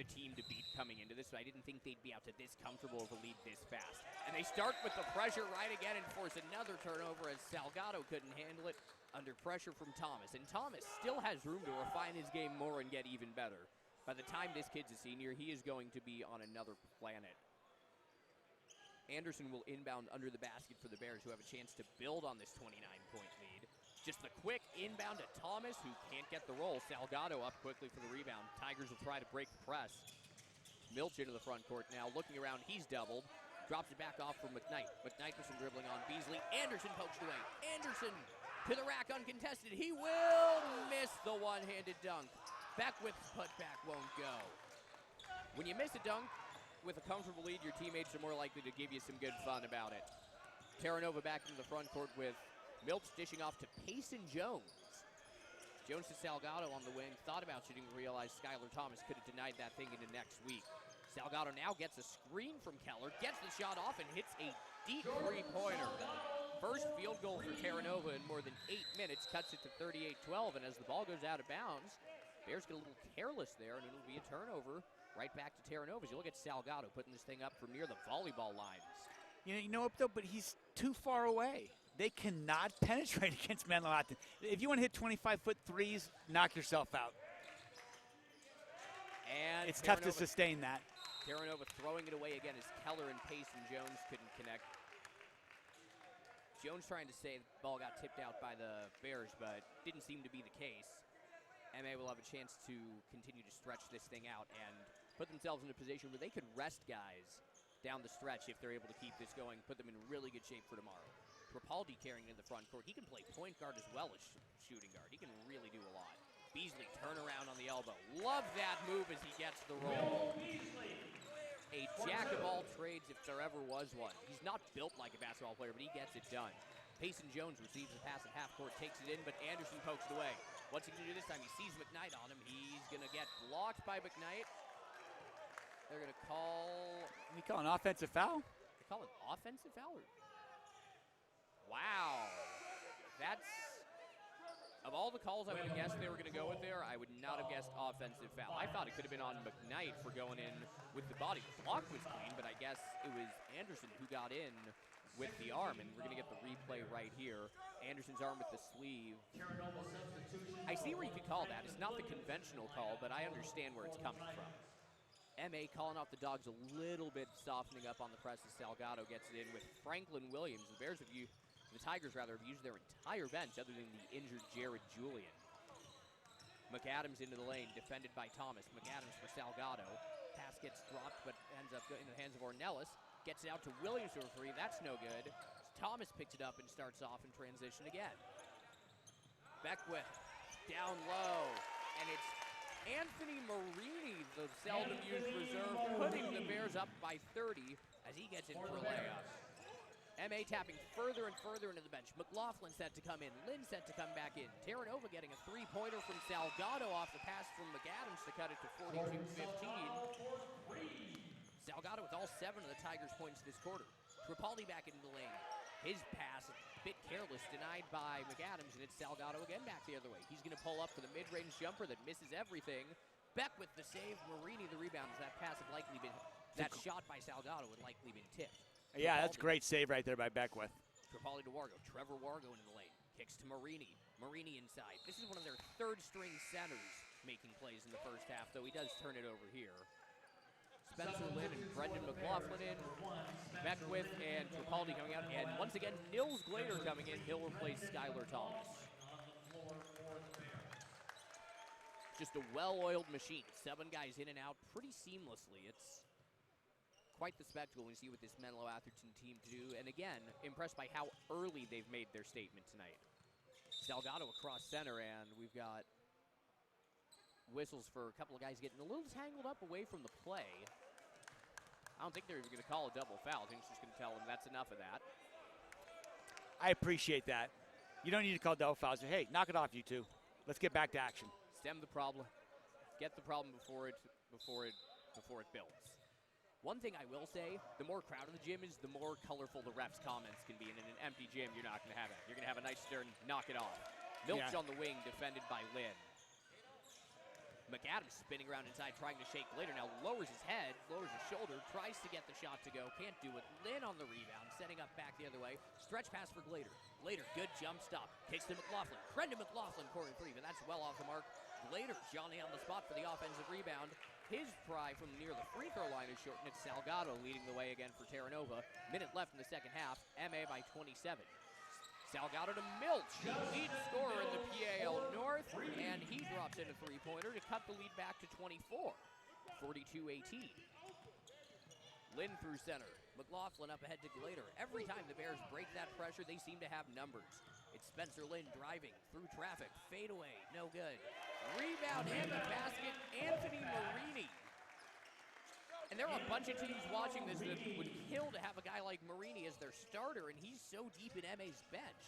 the team to beat coming into this, but I didn't think they'd be out to this comfortable of a lead this fast. And they start with the pressure right again and force another turnover as Salgado couldn't handle it under pressure from Thomas. And Thomas still has room to refine his game more and get even better. By the time this kid's a senior, he is going to be on another planet. Anderson will inbound under the basket for the Bears, who have a chance to build on this 29-point lead. Just the quick inbound to Thomas, who can't get the roll. Salgado up quickly for the rebound. Tigers will try to break the press. Milch into the front court now. Looking around, he's doubled. Drops it back off for McKnight. McKnight with some dribbling on Beasley. Anderson poked away. Anderson to the rack uncontested. He will miss the one-handed dunk. Beckwith's putback won't go. When you miss a dunk with a comfortable lead, your teammates are more likely to give you some good fun about it. Terra Nova back into the front court with Milch dishing off to Payson Jones. Jones to Salgado on the wing. Thought about shooting, realized Skylar Thomas could have denied that thing into next week. Salgado now gets a screen from Keller, gets the shot off, and hits a deep three-pointer. First field goal for Terra Nova in more than 8 minutes, cuts it to 38-12, and as the ball goes out of bounds, Bears get a little careless there, and it'll be a turnover right back to Terra Nova. As you look at Salgado putting this thing up from near the volleyball lines. You know what, though? But he's too far away. They cannot penetrate against Menlo-Atherton. If you want to hit 25-foot threes, knock yourself out. And it's tough to sustain that. Terra Nova throwing it away again as Keller and Payson Jones couldn't connect. Jones trying to say the ball got tipped out by the Bears, but didn't seem to be the case. MA will have a chance to continue to stretch this thing out and put themselves in a position where they could rest guys down the stretch if they're able to keep this going, put them in really good shape for tomorrow. Rapaldi carrying in the front court. He can play point guard as well as shooting guard. He can really do a lot. Beasley turn around on the elbow. Love that move as he gets the roll. A jack of all trades if there ever was one. He's not built like a basketball player, but he gets it done. Payson Jones receives the pass at half court, takes it in, but Anderson pokes it away. What's he going to do this time? He sees McKnight on him. He's going to get blocked by McKnight. They're going to call... You call an offensive foul? They call an offensive foul? Wow. That's... Of all the calls I would have guessed they were going to go with there, I would not have guessed offensive foul. I thought it could have been on McKnight for going in with the body. The block was clean, but I guess it was Anderson who got in with the arm, and we're going to get the replay right here. Anderson's arm with the sleeve. I see where you could call that. It's not the conventional call, but I understand where it's coming from. M.A. calling off the Dogs a little bit, softening up on the press as Salgado gets it in with Franklin Williams. The Tigers have used their entire bench other than the injured Jared Julian. McAdams into the lane, defended by Thomas. McAdams for Salgado. Pass gets dropped, but ends up in the hands of Ornelas. Gets it out to Williams for a three. That's no good. Thomas picks it up and starts off in transition again. Beckwith down low, and it's Anthony Marini, the seldom used reserve, putting the Bears up by 30 as he gets in for a layup. M.A. tapping further and further into the bench. McLaughlin set to come in. Lynn set to come back in. Terra getting a three-pointer from Salgado off the pass from McAdams to cut it to 42-15. Salgado with all 7 of the Tigers' points this quarter. Tripaldi back into the lane. His pass, a bit careless, denied by McAdams, and it's Salgado again back the other way. He's going to pull up for the mid-range jumper that misses everything. Beck with the save. Marini the rebound. That pass had likely been, that shot by Salgado had likely been tipped. Yeah, that's a great save right there by Beckwith. Tripaldi to Wargo. Trevor Wargo into the lane. Kicks to Marini. Marini inside. This is one of their third-string centers making plays in the first half, though he does turn it over here. Spencer Lynn and Brendan McLaughlin in. Beckwith and Tripaldi coming out. And once again, Nils Glader coming in. He'll replace Skylar Thomas. Just a well-oiled machine. 7 guys in and out pretty seamlessly. It's quite the spectacle we see what this Menlo-Atherton team do. And again, impressed by how early they've made their statement tonight. Salgado across center, and we've got whistles for a couple of guys getting a little tangled up away from the play. I don't think they're even going to call a double foul. I think it's just going to tell them that's enough of that. I appreciate that. You don't need to call double fouls. Hey, knock it off, you two. Let's get back to action. Stem the problem. Get the problem before it builds. One thing I will say, the more crowded the gym is, the more colorful the refs' comments can be. And in an empty gym, you're not going to have that. You're going to have a nice stern, knock it off. Milch on the wing, defended by Lynn. McAdams spinning around inside, trying to shake Glader. Now lowers his head, lowers his shoulder, tries to get the shot to go. Can't do it. Lynn on the rebound, setting up back the other way. Stretch pass for Glader. Glader, good jump stop. Kicks to McLaughlin. Brendan McLaughlin, corner 3, but that's well off the mark. Glader, Johnny on the spot for the offensive rebound. His pry from near the free throw line is short, and it's Salgado leading the way again for Terra. Minute left in the second half. MA by 27. Salgado to Milch, lead scorer in the PAL North, and he drops in a three-pointer to cut the lead back to 24, 42-18. Lynn through center. McLaughlin up ahead to Glader. Every time the Bears break that pressure, they seem to have numbers. It's Spencer Lynn driving through traffic. Fade away, no good. Rebound and the basket, Anthony Marini. And there are a bunch of teams watching this that would kill to have a guy like Marini as their starter, and he's so deep in MA's bench.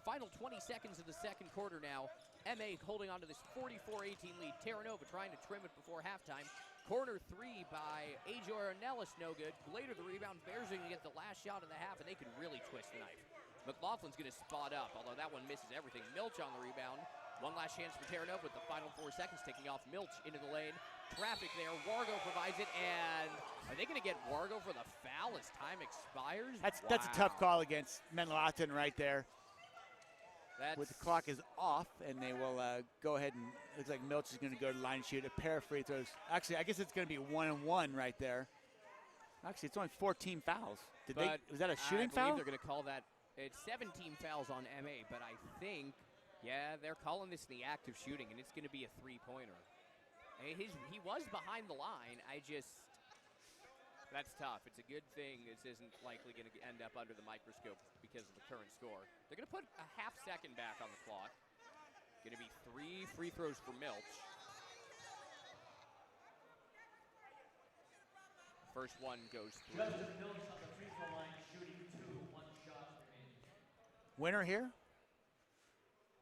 Final 20 seconds of the second quarter now. MA holding on to this 44-18 lead. Terra trying to trim it before halftime. Corner 3 by Ajor Ornelas, no good. Glader the rebound. Bears are going to get the last shot of the half, and they could really twist the knife. McLaughlin's going to spot up, although that one misses everything. Milch on the rebound. One last chance for Terra with the final 4 seconds, taking off Milch into the lane. Traffic there. Wargo provides it, and are they going to get Wargo for the foul as time expires? That's a tough call against Menlo-Atherton right there. With the clock is off, and they will go ahead and looks like Milch is going to go to the line and shoot a pair of free throws. Actually, I guess it's going to be 1-1 right there. Actually, it's only 14 fouls. Was that a shooting foul? I believe they're going to call that. It's 17 fouls on MA, but I think, yeah, they're calling this the act of shooting, and it's going to be a three-pointer. He was behind the line. That's tough. It's a good thing this isn't likely going to end up under the microscope because of the current score. They're going to put a half second back on the clock. Going to be 3 free throws for Milch. First one goes through. Justin Milch on the free throw line, shooting 2, 1 shot remaining. Winner here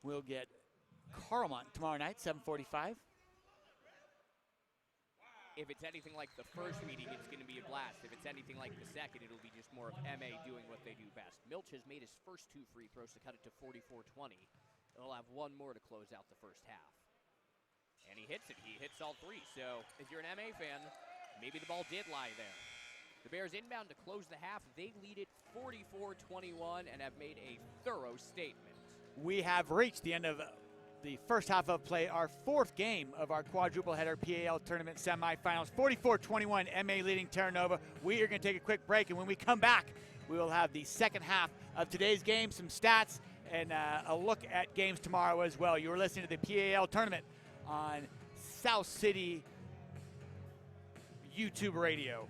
will get Carmont tomorrow night, 7:45. If it's anything like the first meeting, it's going to be a blast. If it's anything like the second, it'll be just more of MA doing what they do best. Milch has made his first 2 free throws to cut it to 44-20. They'll have one more to close out the first half. And he hits it. He hits all 3. So if you're an MA fan, maybe the ball did lie there. The Bears inbound to close the half. They lead it 44-21 and have made a thorough statement. We have reached the end of the first half of play, our 4th game of our quadruple header PAL tournament semifinals. 44-21, MA leading Terra Nova. We are going to take a quick break, and when we come back, we will have the second half of today's game, some stats, and a look at games tomorrow as well. You are listening to the PAL tournament on South City YouTube radio.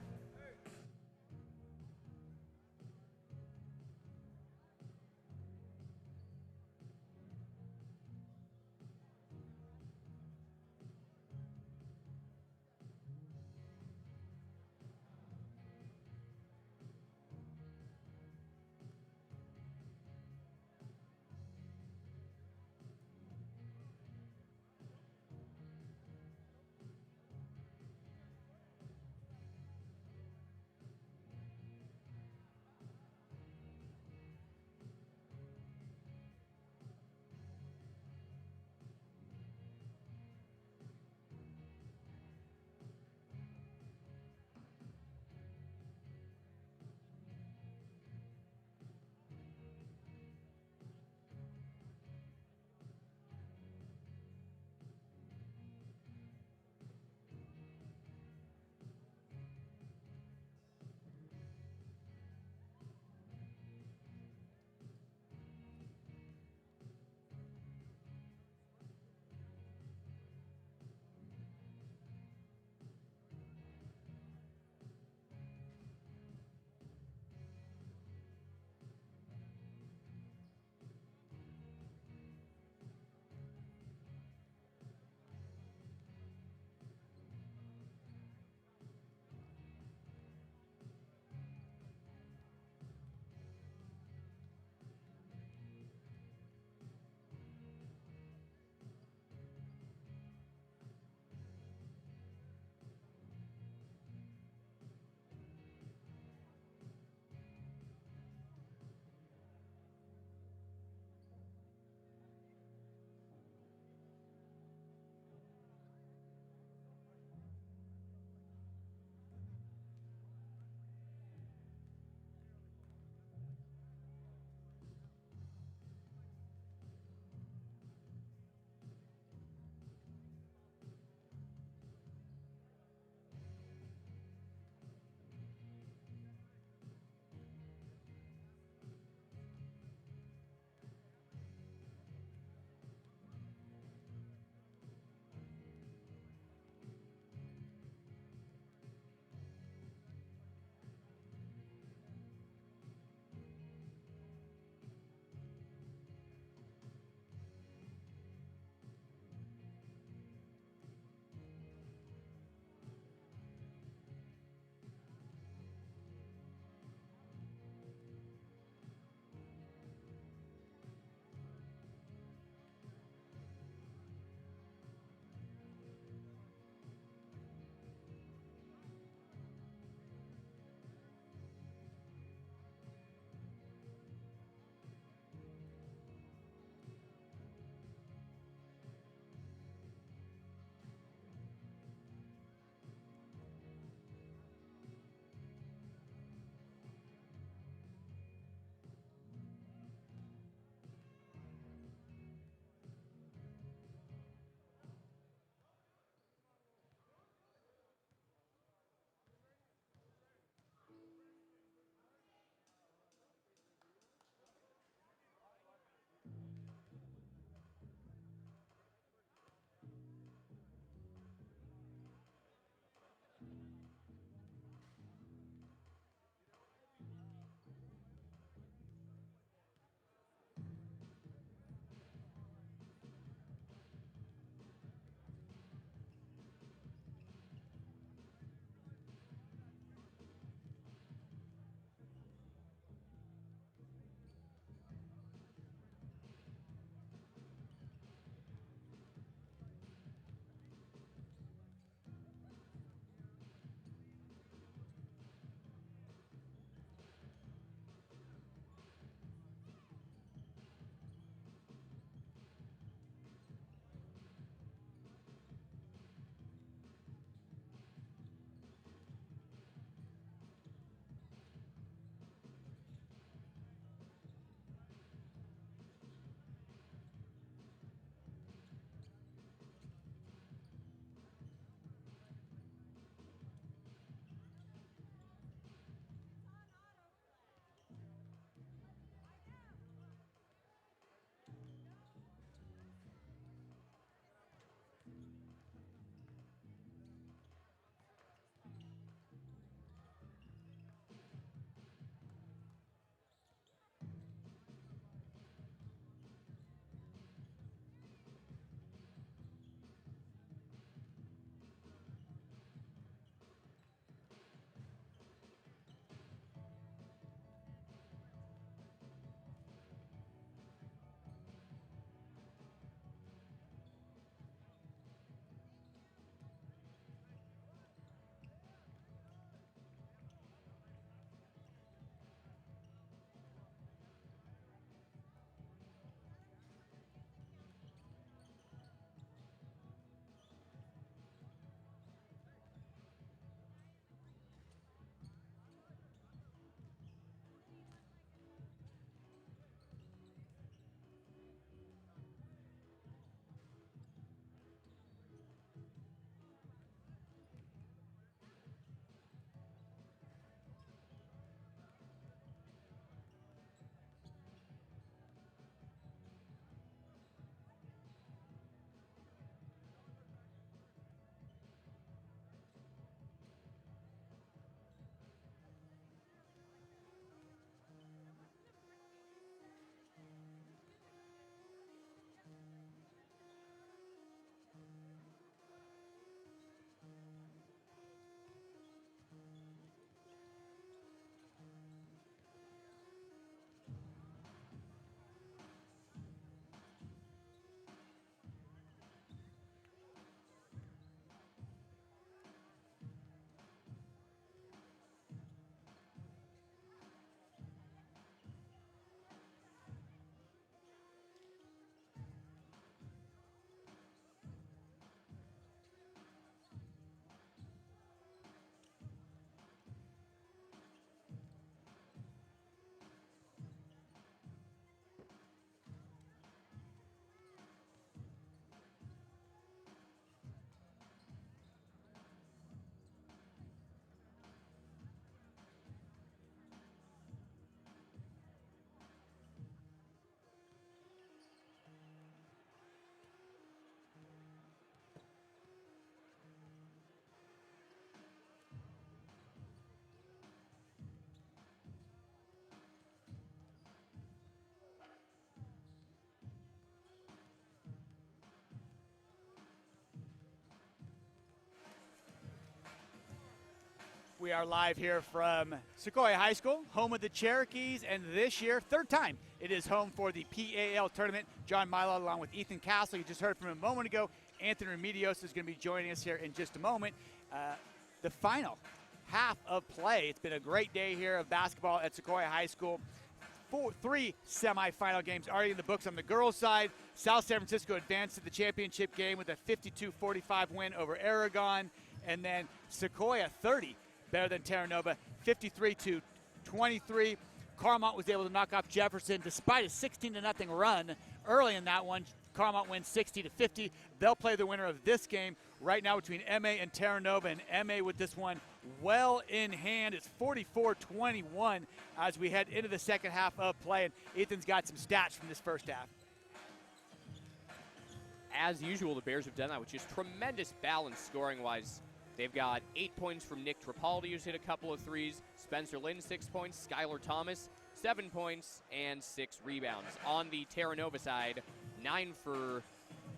We are live here from Sequoia High School, home of the Cherokees, and this year, third time, it is home for the PAL tournament. John Milo along with Ethan Castle, you just heard from him a moment ago. Anthony Remedios is going to be joining us here in just a moment. The final half of play. It's been a great day here of basketball at Sequoia High School. Three semifinal games already in the books on the girls' side. South San Francisco advanced to the championship game with a 52-45 win over Aragon, and then Sequoia 30. Better than Terra Nova, 53-23. Carmont was able to knock off Jefferson despite a 16-0 run early in that one. Carmont wins 60-50. They'll play the winner of this game right now between MA and Terra Nova, and MA with this one well in hand. It's 44-21 as we head into the second half of play, and Ethan's got some stats from this first half. As usual, the Bears have done that with just tremendous balance scoring-wise. They've got 8 points from Nick Tripaldi, who's hit a couple of threes. Spencer Lynn, 6 points. Skylar Thomas, 7 points and 6 rebounds. On the Terra Nova side, 9 for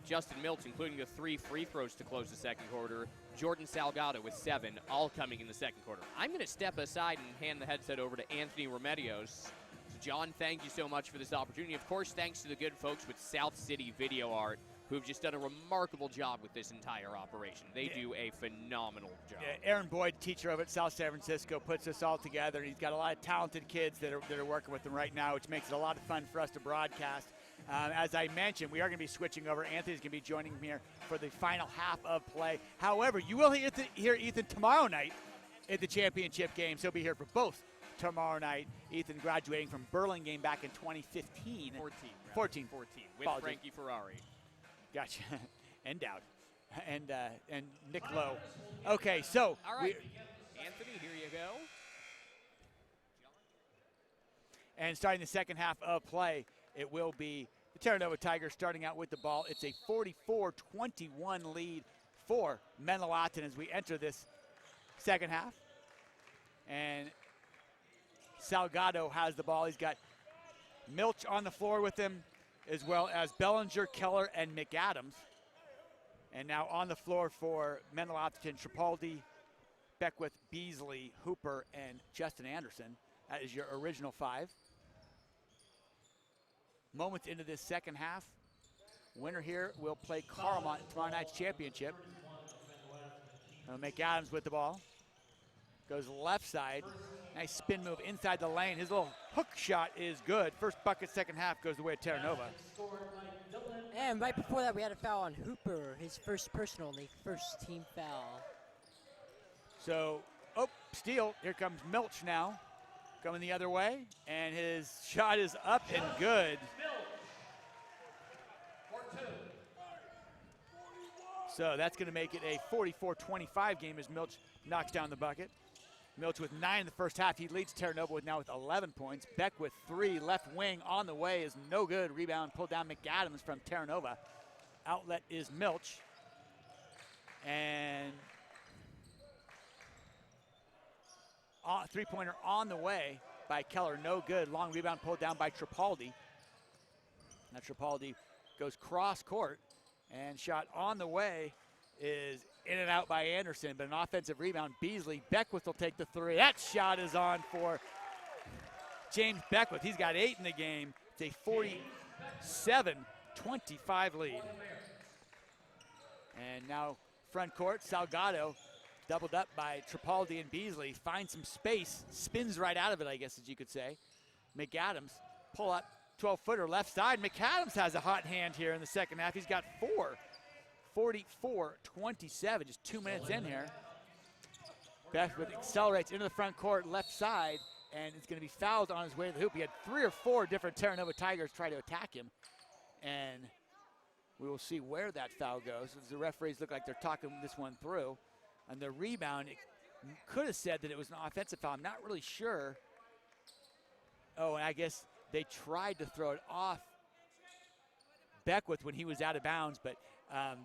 Justin Milch, including the 3 free throws to close the second quarter. Jordan Salgado with 7, all coming in the second quarter. I'm going to step aside and hand the headset over to Anthony Remedios. So John, thank you so much for this opportunity. Of course, thanks to the good folks with South City Video Art, who've just done a remarkable job with this entire operation. They do a phenomenal job. Yeah, Aaron Boyd, teacher over at South San Francisco, puts this all together. He's got a lot of talented kids that are working with him right now, which makes it a lot of fun for us to broadcast. As I mentioned, we are going to be switching over. Anthony's going to be joining me here for the final half of play. However, you will hear Ethan tomorrow night at the championship game. So he'll be here for both tomorrow night. Ethan graduating from Burlingame back in 2015. 14. With Frankie Ferrari. Gotcha. And Dowd. And Nick Lowe. Okay, so. All right. Anthony, here you go. And starting the second half of play, it will be the Terra Nova Tigers starting out with the ball. It's a 44-21 lead for Menlo-Atherton as we enter this second half. And Salgado has the ball. He's got Milch on the floor with him, as well as Bellinger, Keller, and McAdams. And now on the floor for Menlo-Atherton, Tripaldi, Beckwith, Beasley, Hooper, and Justin Anderson. That is your original 5. Moments into this second half. Winner here will play Carmont in tomorrow night's championship. McAdams with the ball. Goes left side. Nice spin move inside the lane. His little hook shot is good. First bucket, second half goes the way of Terra Nova. And right before that, we had a foul on Hooper, his first personal, the first team foul. So, steal. Here comes Milch now. Coming the other way, and his shot is up and good. So that's going to make it a 44-25 game as Milch knocks down the bucket. Milch with 9 in the first half. He leads Terra Nova now with 11 points. Beck with 3. Left wing on the way is no good. Rebound pulled down McAdams from Terra Nova. Outlet is Milch. And three-pointer on the way by Keller, no good. Long rebound pulled down by Tripaldi. Now Tripaldi goes cross court, and shot on the way is in and out by Anderson, but an offensive rebound. Beasley, Beckwith will take the 3. That shot is on for James Beckwith. He's got 8 in the game. It's a 47-25 lead. And now front court, Salgado, doubled up by Tripaldi and Beasley, finds some space, spins right out of it, I guess, as you could say. McAdams, pull up, 12-footer left side. McAdams has a hot hand here in the second half. He's got 4. 44-27, just 2 minutes in here. Beckwith accelerates into the front court, left side, and it's going to be fouled on his way to the hoop. He had 3 or 4 different Terra Nova Tigers try to attack him, and we will see where that foul goes. The referees look like they're talking this one through. And the rebound, it could have said that it was an offensive foul. I'm not really sure. Oh, and I guess they tried to throw it off Beckwith when he was out of bounds, but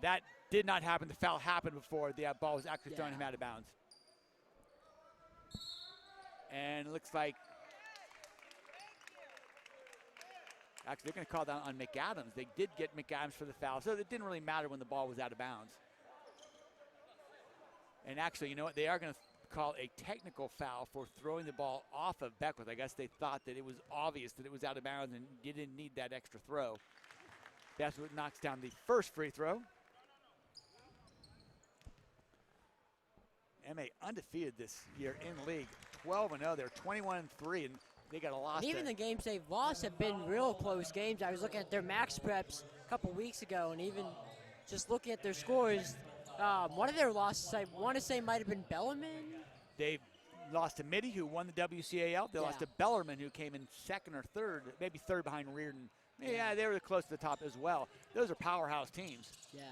that did not happen. The foul happened before the ball was actually throwing him out of bounds. And it looks like actually they're going to call that on McAdams. They did get McAdams for the foul, so it didn't really matter when the ball was out of bounds. And actually, you know what? They are going to call a technical foul for throwing the ball off of Beckwith. I guess they thought that it was obvious that it was out of bounds and you didn't need that extra throw. Beckwith knocks down the first free throw. MA undefeated this year in league, 12-0. They're 21-3, and they got a loss. And even the games they've lost have been real close games. I was looking at their max preps a couple weeks ago, and even just looking at their scores, one of their losses, I want to say, might have been Bellarmine. They lost to Mitty, who won the WCAL. They lost to Bellarmine, who came in second or third, maybe third behind Reardon. Yeah, they were close to the top as well. Those are powerhouse teams. Yeah.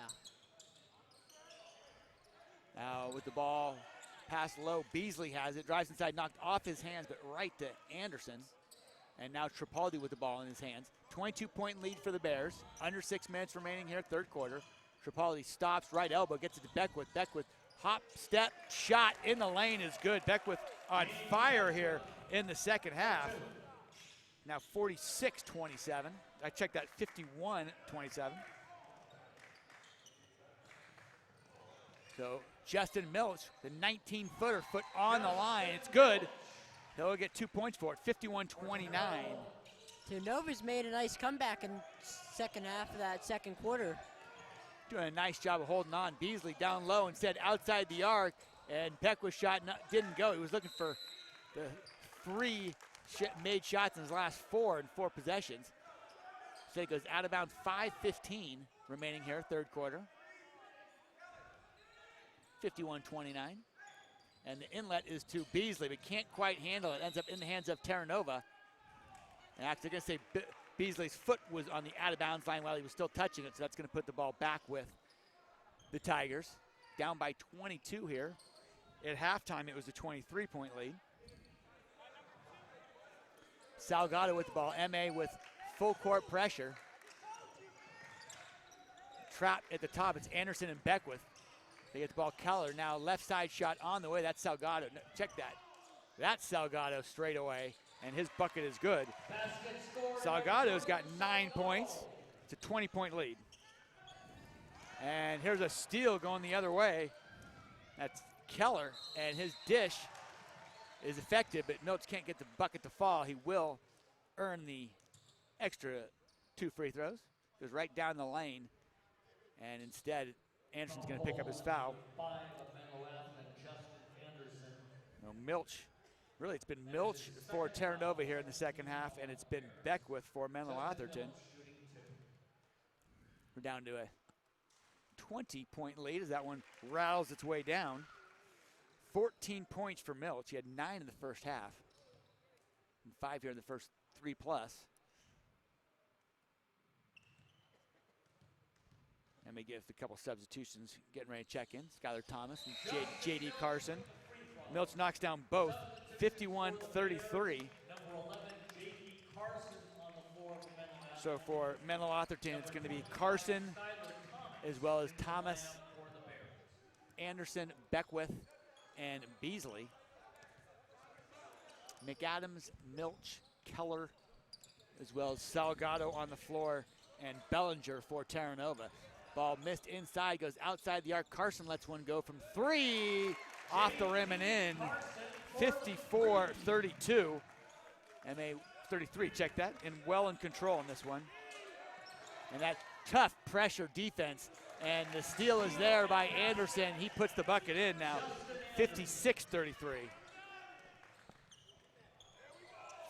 Now with the ball, pass low, Beasley has it, drives inside, knocked off his hands, but right to Anderson. And now Tripaldi with the ball in his hands. 22-point lead for the Bears. Under 6 minutes remaining here, third quarter. Tripaldi stops, right elbow, gets it to Beckwith. Beckwith, hop, step, shot in the lane is good. Beckwith on fire here in the second half. Now 46-27. I checked that, 51-27. So Justin Milch, the 19-footer, foot on the line. It's good. He'll get 2 points for it, 51-29. Nova's made a nice comeback in second half of that second quarter. Doing a nice job of holding on. Beasley down low instead outside the arc, and Beckwith's shot didn't go. He was looking for the 3 made shots in his last 4 in 4 possessions. So it goes out of bounds, 5:15 remaining here, third quarter. 51-29. And the inlet is to Beasley, but can't quite handle it. Ends up in the hands of Terranova. And actually, going to say Beasley's foot was on the out-of-bounds line while he was still touching it, so that's going to put the ball back with the Tigers. Down by 22 here. At halftime, it was a 23-point lead. Salgado with the ball. MA with full court pressure. Trapped at the top. It's Anderson and Beckwith. They get the ball. Keller now left side shot on the way. That's Salgado. No, check that. That's Salgado straight away, and his bucket is good. Salgado's got 9 points. It's a 20-point lead. And here's a steal going the other way. That's Keller, and his dish is effective, but Milch can't get the bucket to fall. He will earn the extra 2 free throws. Goes right down the lane, and instead, Anderson's going to pick up his foul. No, Milch. Really, it's been Milch for Terranova here in the second half, and it's been Beckwith for Menlo-Atherton. We're down to a 20-point lead as that one rattles its way down. 14 points for Milch. He had 9 in the first half, and 5 here in the first 3+. And we give a couple substitutions, getting ready to check in. Skylar Thomas and J.D. Carson. Milch knocks down both, 51-33. So for Menlo-Atherton, it's going to be Carson, as well as Thomas, Anderson, Beckwith, and Beasley. McAdams, Milch, Keller, as well as Salgado on the floor, and Bellinger for Terranova. Ball missed inside, goes outside the arc. Carson lets one go from 3, off the rim and in. 54-32. MA 33, check that, and well in control in this one. And that tough pressure defense, and the steal is there by Anderson. He puts the bucket in now, 56-33.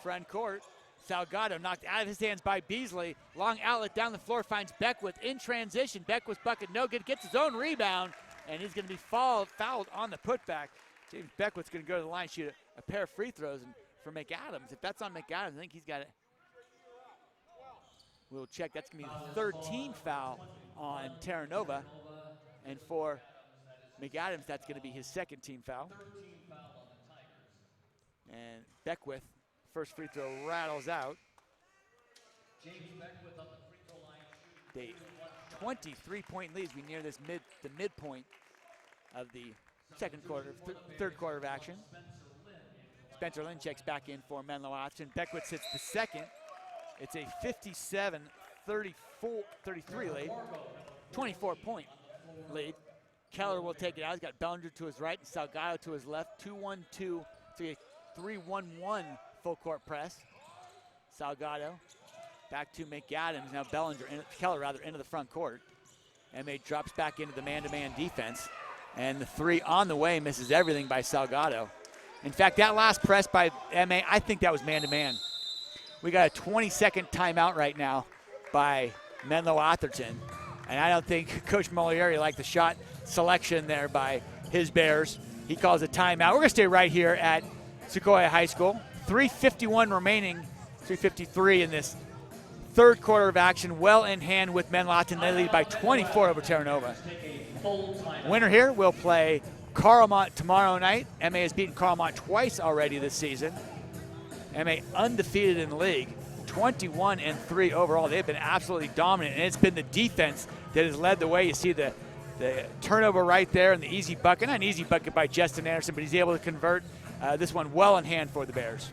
Front court. Salgado knocked out of his hands by Beasley. Long outlet down the floor, finds Beckwith in transition. Beckwith's bucket no good, gets his own rebound, and he's going to be fouled on the putback. James Beckwith's going to go to the line, shoot a pair of free throws. And for McAdams, if that's on McAdams, I think he's got it. We'll check. That's going to be the third team foul on Terranova. And for McAdams, that's going to be his second team foul. And Beckwith, first free throw rattles out. The 23-point lead as we near the midpoint of the second quarter, third quarter of action. Spencer Lynn checks back in for Menlo-Atherton. Beckwith hits the second. It's a 57-33 lead, 24-point lead. Keller will take it out. He's got Bellinger to his right and Salgado to his left. 2-1-2, 3-1-1 full court press. Salgado back to McAdams. Now Keller into the front court. MA drops back into the man-to-man defense. And the three on the way misses everything by Salgado. In fact, that last press by MA, I think that was man-to-man. We got a 20-second timeout right now by Menlo-Atherton. And I don't think Coach Molieri liked the shot selection there by his Bears. He calls a timeout. We're going to stay right here at Sequoia High School. 3:51 remaining, 3:53 in this third quarter of action. Well in hand with Menlo-Atherton. They lead by 24 over Terra Nova. Winner here will play Carlmont tomorrow night. MA has beaten Carlmont twice already this season. MA undefeated in the league, 21-3 overall. They've been absolutely dominant, and it's been the defense that has led the way. You see the turnover right there and the easy bucket. Not an easy bucket by Justin Anderson, but he's able to convert this one well in hand for the Bears.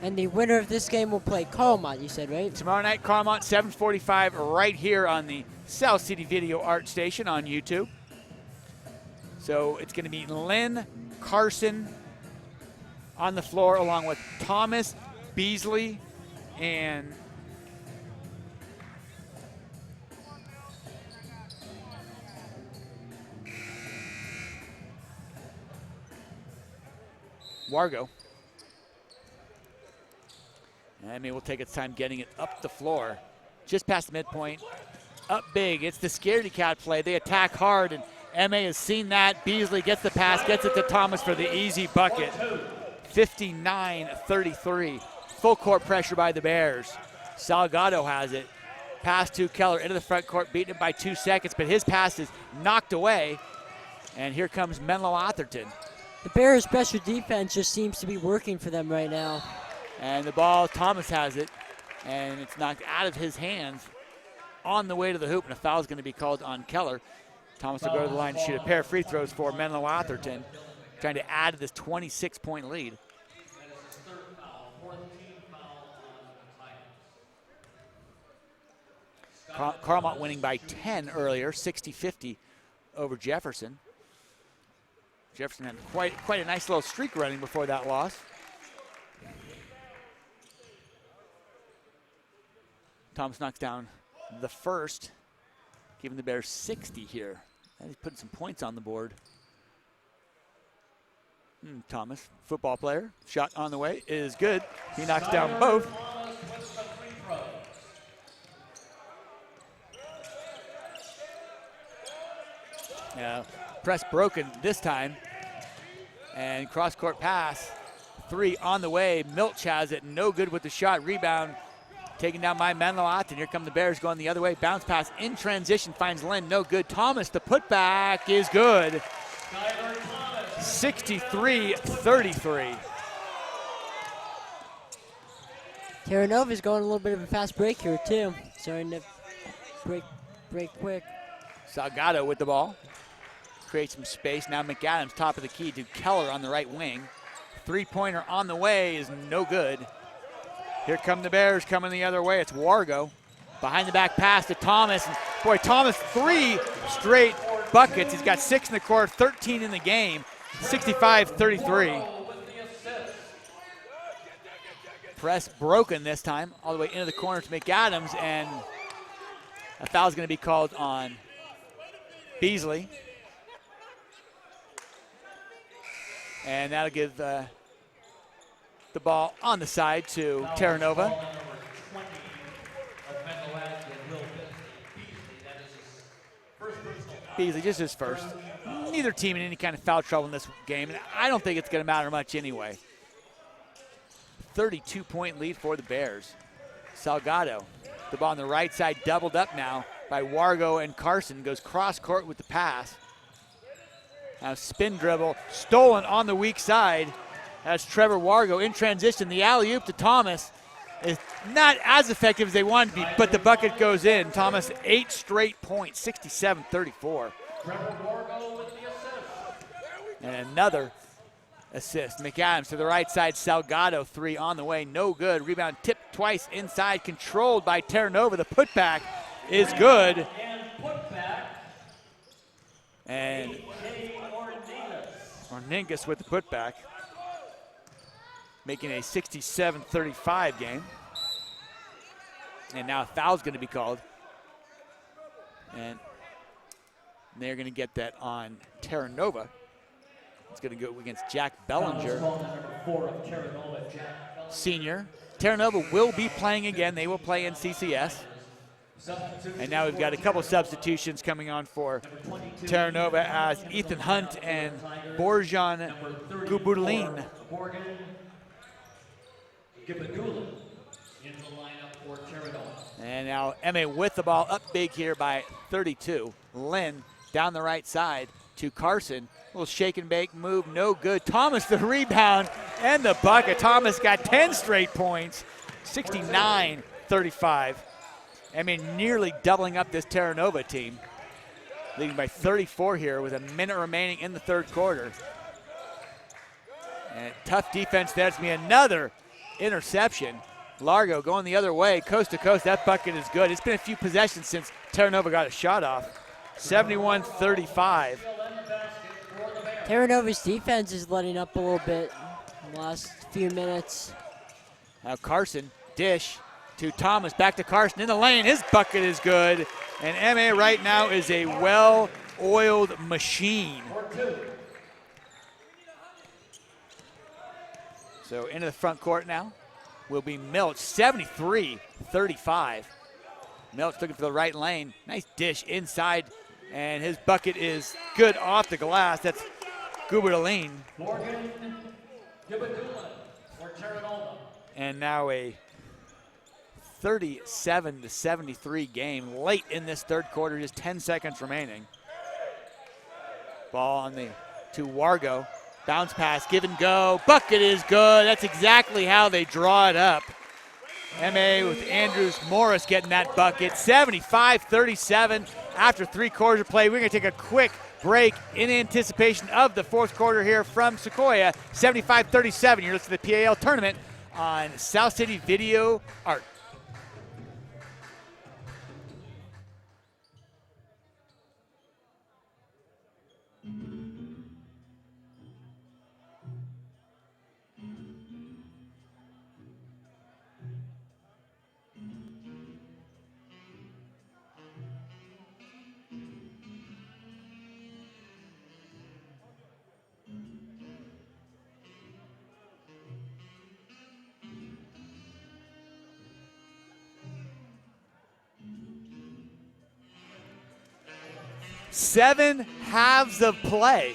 And the winner of this game will play Carlmont, you said, right? Tomorrow night, Carlmont, 7:45, right here on the South City Video Art Station on YouTube. So it's going to be Lynn, Carson on the floor, along with Thomas, Beasley, and Wargo. And MA will take its time getting it up the floor, just past the midpoint, up big. It's the scaredy cat play. They attack hard, and MA has seen that. Beasley gets the pass, gets it to Thomas for the easy bucket. 59-33. Full court pressure by the Bears. Salgado has it. Pass to Keller into the front court, beaten it by 2 seconds, but his pass is knocked away. And here comes Menlo-Atherton. The Bears' special defense just seems to be working for them right now. And the ball, Thomas has it, and it's knocked out of his hands on the way to the hoop, and a foul is going to be called on Keller. Thomas will go to the line to shoot a pair of free throws for Menlo-Atherton, trying to add to this 26-point lead. Carlmont winning by 10 earlier, 60-50 over Jefferson. Jefferson had quite a nice little streak running before that loss. Thomas knocks down the first, giving the Bears 60 here. And he's putting some points on the board. Thomas, football player, shot on the way is good. He knocks down both. Press broken this time. And cross-court pass. Three on the way. Milch has it. No good with the shot. Rebound taken down by Menlo-Atherton. Here come the Bears going the other way. Bounce pass in transition. Finds Lynn. No good. Thomas, the putback is good. 63-33. Terra Nova's going a little bit of a fast break here, too. Starting to break quick. Salgado with the ball. Creates some space. Now McAdams, top of the key to Keller on the right wing. Three-pointer on the way is no good. Here come the Bears coming the other way. It's Wargo. Behind the back pass to Thomas. And boy, Thomas, 3 straight buckets. He's got 6 in the quarter, 13 in the game. 65-33. Press broken this time, all the way into the corner to McAdams, and a foul is going to be called on Beasley. And that'll give the ball on the side to Terra Nova. Beasley, just his first. Neither team in any kind of foul trouble in this game, and I don't think it's going to matter much anyway. 32-point lead for the Bears. Salgado, the ball on the right side, doubled up now by Wargo and Carson. Goes cross-court with the pass. Now spin dribble, stolen on the weak side. That's Trevor Wargo in transition. The alley-oop to Thomas is not as effective as they wanted to be, but the bucket goes in. Thomas, 8 straight points, 67-34. And another assist. McAdams to the right side. Salgado, 3 on the way. No good. Rebound tipped twice inside. Controlled by Terra Nova. The putback is good. And putback, And Orningas with the putback, making a 67-35 game. And now a foul's going to be called. And they're going to get that on Terra Nova. It's going to go against Jack Bellinger, number 4 of Terra Nova, Jack Bellinger. senior. Terra Nova will be playing again. They will play in CCS. And now we've got a couple substitutions coming on for Terra Nova as Ethan Hunt and Borjan Gubulin. Morgan Gibadula into the lineup for Terra Nova. And now MA with the ball, up big here by 32. Lynn down the right side to Carson. Little shake and bake move, no good. Thomas the rebound and the bucket. Thomas got 10 straight points, 69-35. Nearly doubling up this Terra Nova team. Leading by 34 here with a minute remaining in the third quarter. And tough defense there. It's going to be another interception. Largo going the other way, coast to coast. That bucket is good. It's been a few possessions since Terra Nova got a shot off. 71-35. Terra Nova's defense is letting up a little bit in the last few minutes. Now Carson, dish to Thomas, back to Carson in the lane. His bucket is good. And MA right now is a well-oiled machine. So into the front court now will be Milch, 73-35. Milch looking for the right lane. Nice dish inside, and his bucket is good off the glass. That's Gubadulin. Morgan Gibadula for Terra Nova. And now a 37-73 game late in this third quarter, just 10 seconds remaining. Ball on to Wargo. Bounce pass, give and go. Bucket is good. That's exactly how they draw it up. MA with Andrews Morris getting that bucket. 75-37 after 3 quarters of play. We're going to take a quick break in anticipation of the fourth quarter here from Sequoia. 75-37. You're listening to the PAL tournament on South City Video Art. Seven halves of play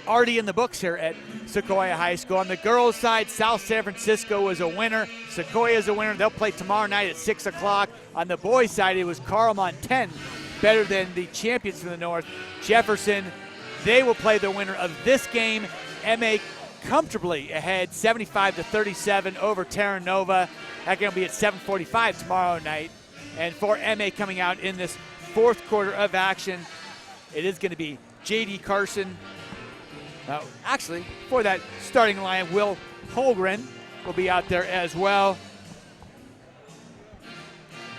already in the books here at Sequoia High School. On the girls' side, South San Francisco was a winner. Sequoia is a winner. They'll play tomorrow night at 6 o'clock. On the boys' side, it was Carlmont 10, better than the champions from the north, Jefferson. They will play the winner of this game. MA comfortably ahead, 75-37 over Terra Nova. That's going to be at 7:45 tomorrow night. And for MA coming out in this fourth quarter of action, it is going to be J.D. Carson. Actually, for that starting line, Will Holgren will be out there as well.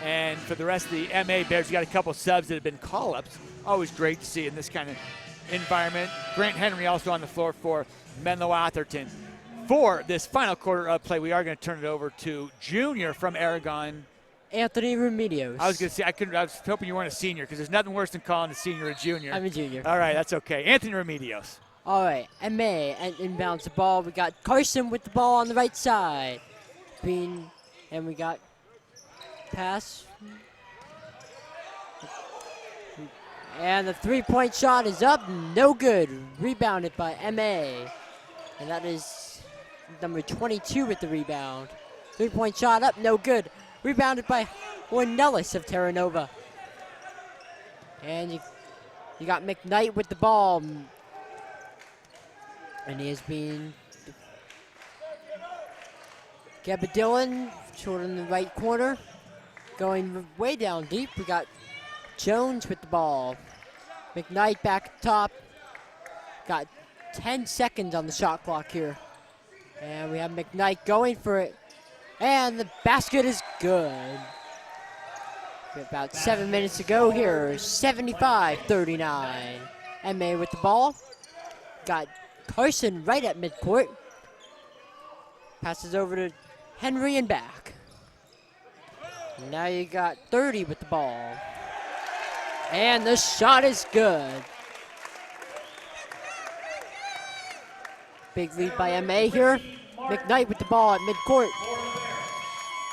And for the rest of the MA Bears, you got a couple subs that have been call-ups. Always great to see in this kind of environment. Grant Henry also on the floor for Menlo-Atherton. For this final quarter of play, we are going to turn it over to junior from Aragon, Anthony Remedios. I was going to say, I was hoping you weren't a senior because there's nothing worse than calling a senior a junior. I'm a junior. All right, that's okay. Anthony Remedios. All right, MA and inbounds the ball. We got Carson with the ball on the right side. And we got pass. And the three-point shot is up, no good. Rebounded by MA. And that is number 22 with the rebound. Three-point shot up, no good. Rebounded by Ornelas of Terra Nova. And you got McKnight with the ball. And he is being Gabadillon, short in the right corner. Going way down deep, we got Jones with the ball. McKnight back top. Got 10 seconds on the shot clock here. And we have McKnight going for it. And the basket is good. We have about 7 minutes to go here. 75-39. MA with the ball. Got Carson right at midcourt. Passes over to Henry and back. Now you got 30 with the ball. And the shot is good. Big lead by MA here. McKnight with the ball at midcourt.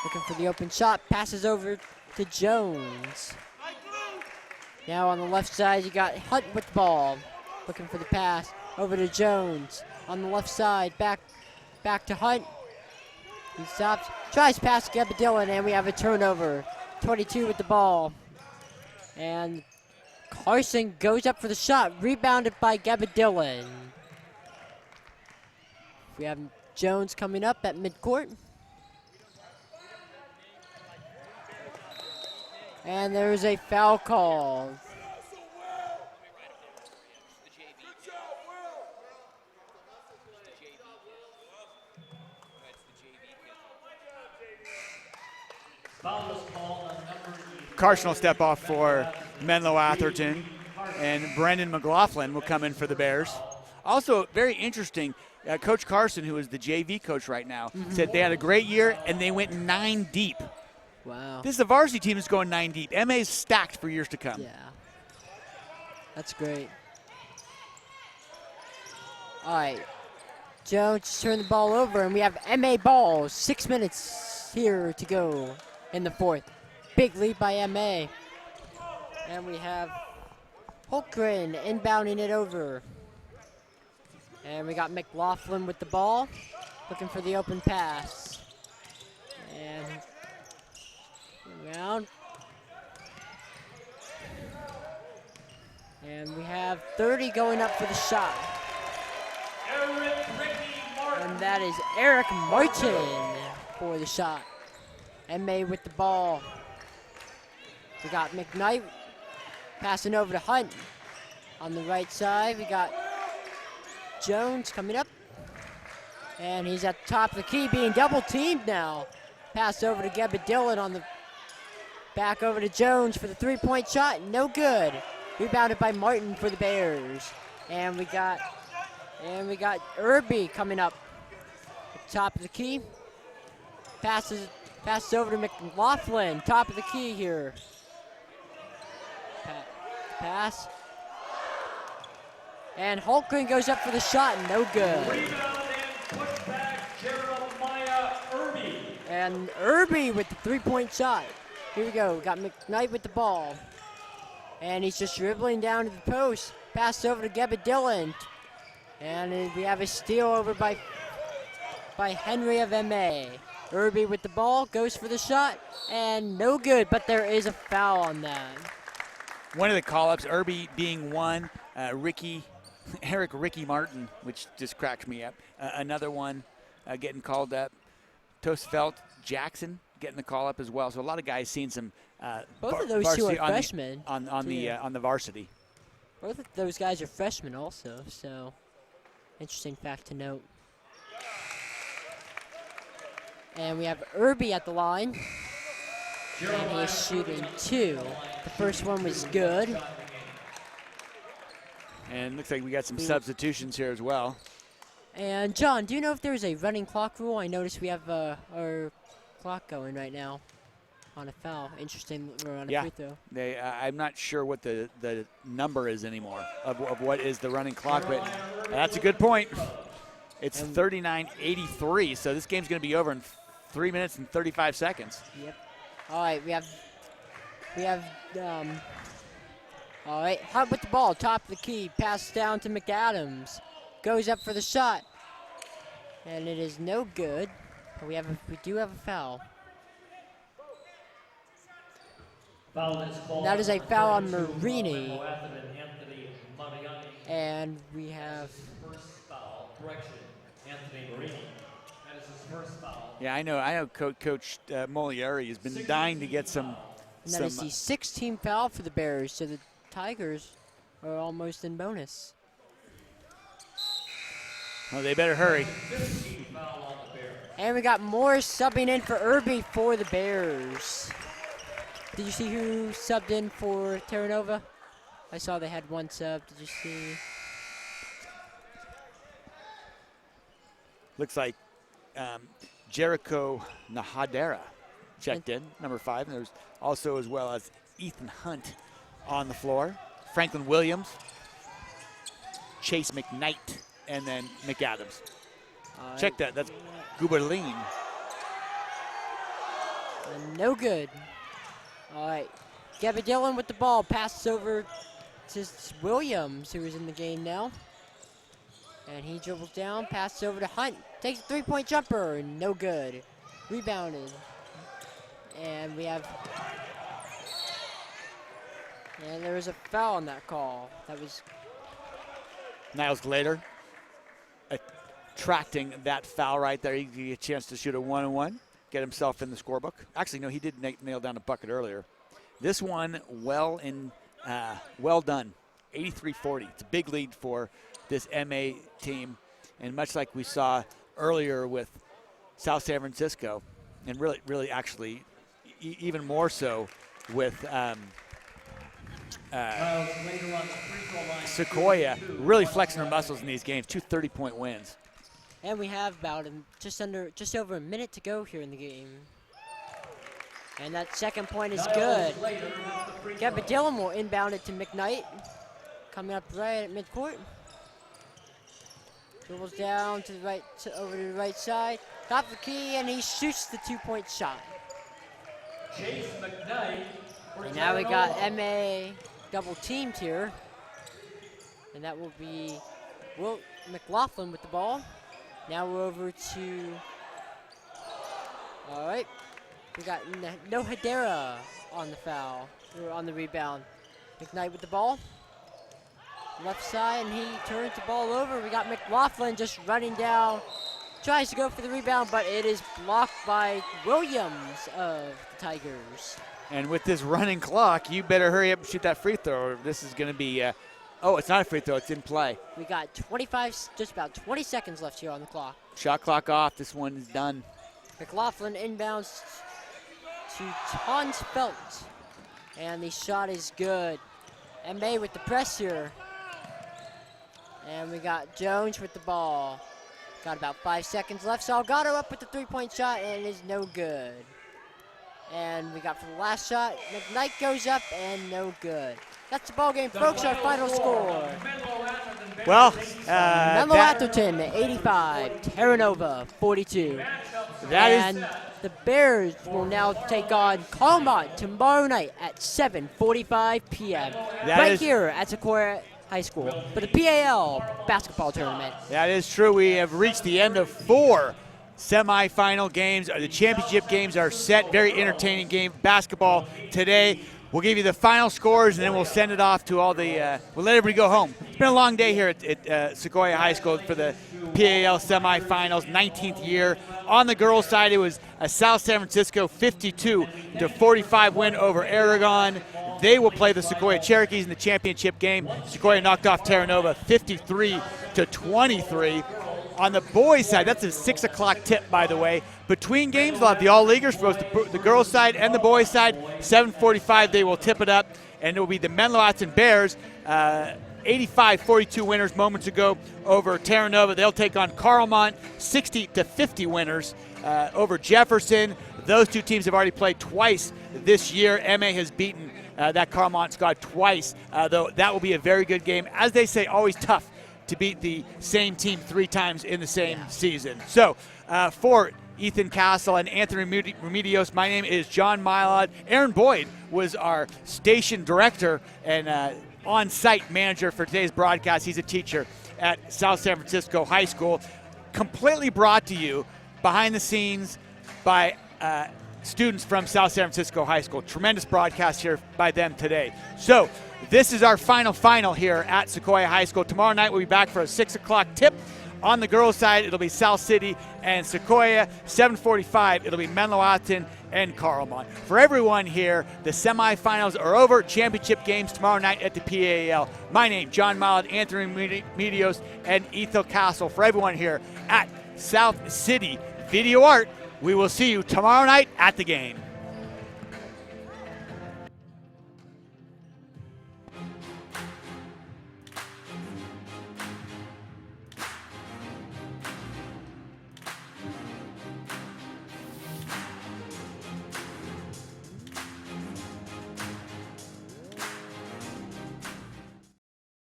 Looking for the open shot. Passes over to Jones. Now on the left side, you got Hunt with the ball. Looking for the pass. Over to Jones. On the left side, back to Hunt. He stops. Tries past Gebadillon, and we have a turnover. 22 with the ball. And Carson goes up for the shot. Rebounded by Gebadillon. We have Jones coming up at midcourt. And there's a foul call. Carson will step off for Menlo-Atherton, and Brendan McLaughlin will come in for the Bears. Also, very interesting, Coach Carson, who is the JV coach right now, said they had a great year and they went 9 deep. Wow. This is a varsity team that's going 9 deep. MA's stacked for years to come. Yeah. That's great. All right. Jones turn the ball over, and we have MA ball. 6 minutes here to go in the fourth. Big lead by MA. And we have Holmgren inbounding it over. And we got McLaughlin with the ball, looking for the open pass. And around. And we have 30 going up for the shot. And that is Eric Martin for the shot. MA with the ball. We got McKnight passing over to Hunt. On the right side, we got Jones coming up. And he's at the top of the key, being double teamed now. Pass over to Gebadillon on the back over to Jones for the three-point shot. No good. Rebounded by Martin for the Bears. And we got Irby coming up at the top of the key. Passes over to McLaughlin, top of the key here. Pass. And Holmgren goes up for the shot, no good. Rebound and putback, Jeremiah Irby. And Irby with the three-point shot. Here we go, got McKnight with the ball. And he's just dribbling down to the post. Pass over to Gebadillon. And we have a steal over by Henry of MA. Irby with the ball, goes for the shot, and no good, but there is a foul on that. One of the call-ups, Irby being one, Ricky Martin, which just cracked me up. Another one getting called up. Tosfeld Jackson getting the call-up as well. So a lot of guys seeing some both of those two are freshmen. On the varsity. Both of those guys are freshmen also, so interesting fact to note. And we have Irby at the line. And he is shooting 2. The first one was good. And looks like we got some substitutions here as well. And John, do you know if there's a running clock rule? I noticed we have our clock going right now on a foul. Interesting, we're on a free throw. I'm not sure what the number is anymore of what is the running clock, but that's a good point. It's 39-83, so this game's going to be over in 3 minutes and 35 seconds. Yep. All right, we have all right, Hunt with the ball, top of the key, pass down to McAdams, goes up for the shot, and it is no good. We do have a foul. That is a foul on Marini, and we have. Yeah, I know. Coach Molieri has been dying to get some. And that is the 16th foul for the Bears, so the Tigers are almost in bonus. Well, they better hurry. And we got Morris subbing in for Irby for the Bears. Did you see who subbed in for Terra? I saw they had one sub. Did you see? Looks like Jericho Nahadera checked in, number 5. And there's also, as well as Ethan Hunt on the floor. Franklin Williams, Chase McKnight, and then McAdams. Check that. That's Guberline. No good. All right. Gabby Dillon with the ball. Passes over to Williams, who is in the game now. And he dribbles down, passes over to Hunt. Takes a three-point jumper. No good. Rebounded. And we have... And there was a foul on that call. That was... Niles Glader attracting that foul right there. He get a chance to shoot a 1-on-1, get himself in the scorebook. Actually, no, he did nail down a bucket earlier. This one, well done. 83-40. It's a big lead for this MA team. And much like we saw earlier with South San Francisco, and really actually even more so with Sequoia, really flexing their muscles in these games. 2 30-point wins. And we have about just over a minute to go here in the game. And that second point is good. Gabby Dillon will inbound it to McKnight. Coming up right at midcourt. Dribbles down to the right, over to the right side. Top the key, and he shoots the 2-point shot. Chase McKnight. And now we got MA double teamed here. And that will be Will McLaughlin with the ball. Now we're over to, all right. We got no Hedera on the foul, or on the rebound. McKnight with the ball. Left side, and he turns the ball over. We got McLaughlin just running down. Tries to go for the rebound, but it is blocked by Williams of the Tigers. And with this running clock, you better hurry up and shoot that free throw, or this is going to be, oh, it's not a free throw, it's in play. We got just about 20 seconds left here on the clock. Shot clock off, this one is done. McLaughlin inbounds to Tonsfeld. And the shot is good. MA with the press here. And we got Jones with the ball. Got about 5 seconds left. Salgado up with the three-point shot, and it is no good. And we got for the last shot, McKnight goes up, and no good. That's the ball game, folks. Our final score. Well, Menlo-Atherton 85, Terra 42. And the Bears will now take on Colmont tomorrow night at 7:45 p.m. Right here at Sequoia High School for the PAL basketball tournament. That is true. We have reached the end of 4 semifinal games. The championship games are set. Very entertaining game basketball today. We'll give you the final scores, and then we'll send it off to all the we'll let everybody go home. It's been a long day here at Sequoia High School for the PAL semifinals, 19th year. On the girls' side, it was a South San Francisco 52-45 win over Aragon. They will play the Sequoia Cherokees in the championship game. Sequoia knocked off Terra 53-23. On the boys' side, that's a 6 o'clock tip, by the way. Between games, they'll have the all-leaguers for both the girls' side and the boys' side. 7:45, they will tip it up, and it will be the Menlo-Atherton Bears, 85-42 winners moments ago over Terra Nova. They'll take on Carlmont, 60-50 winners over Jefferson. Those two teams have already played twice this year. MA has beaten that Carlmont squad twice, though that will be a very good game. As they say, always tough to beat the same team 3 times in the same season. So for Ethan Castle and Anthony Remedios, my name is John Mylod. Aaron Boyd was our station director and on-site manager for today's broadcast. He's a teacher at South San Francisco High School. Completely brought to you behind the scenes by students from South San Francisco High School. Tremendous broadcast here by them today. So this is our final here at Sequoia High School. Tomorrow night we'll be back for a 6 o'clock tip. On the girls' side, it'll be South City and Sequoia. 7:45, it'll be Menlo-Atherton and Carlmont. For everyone here, the semifinals are over. Championship games tomorrow night at the PAL. My name, John Mylod, Anthony Medios, and Ethel Castle. For everyone here at South City Video Art, we will see you tomorrow night at the game.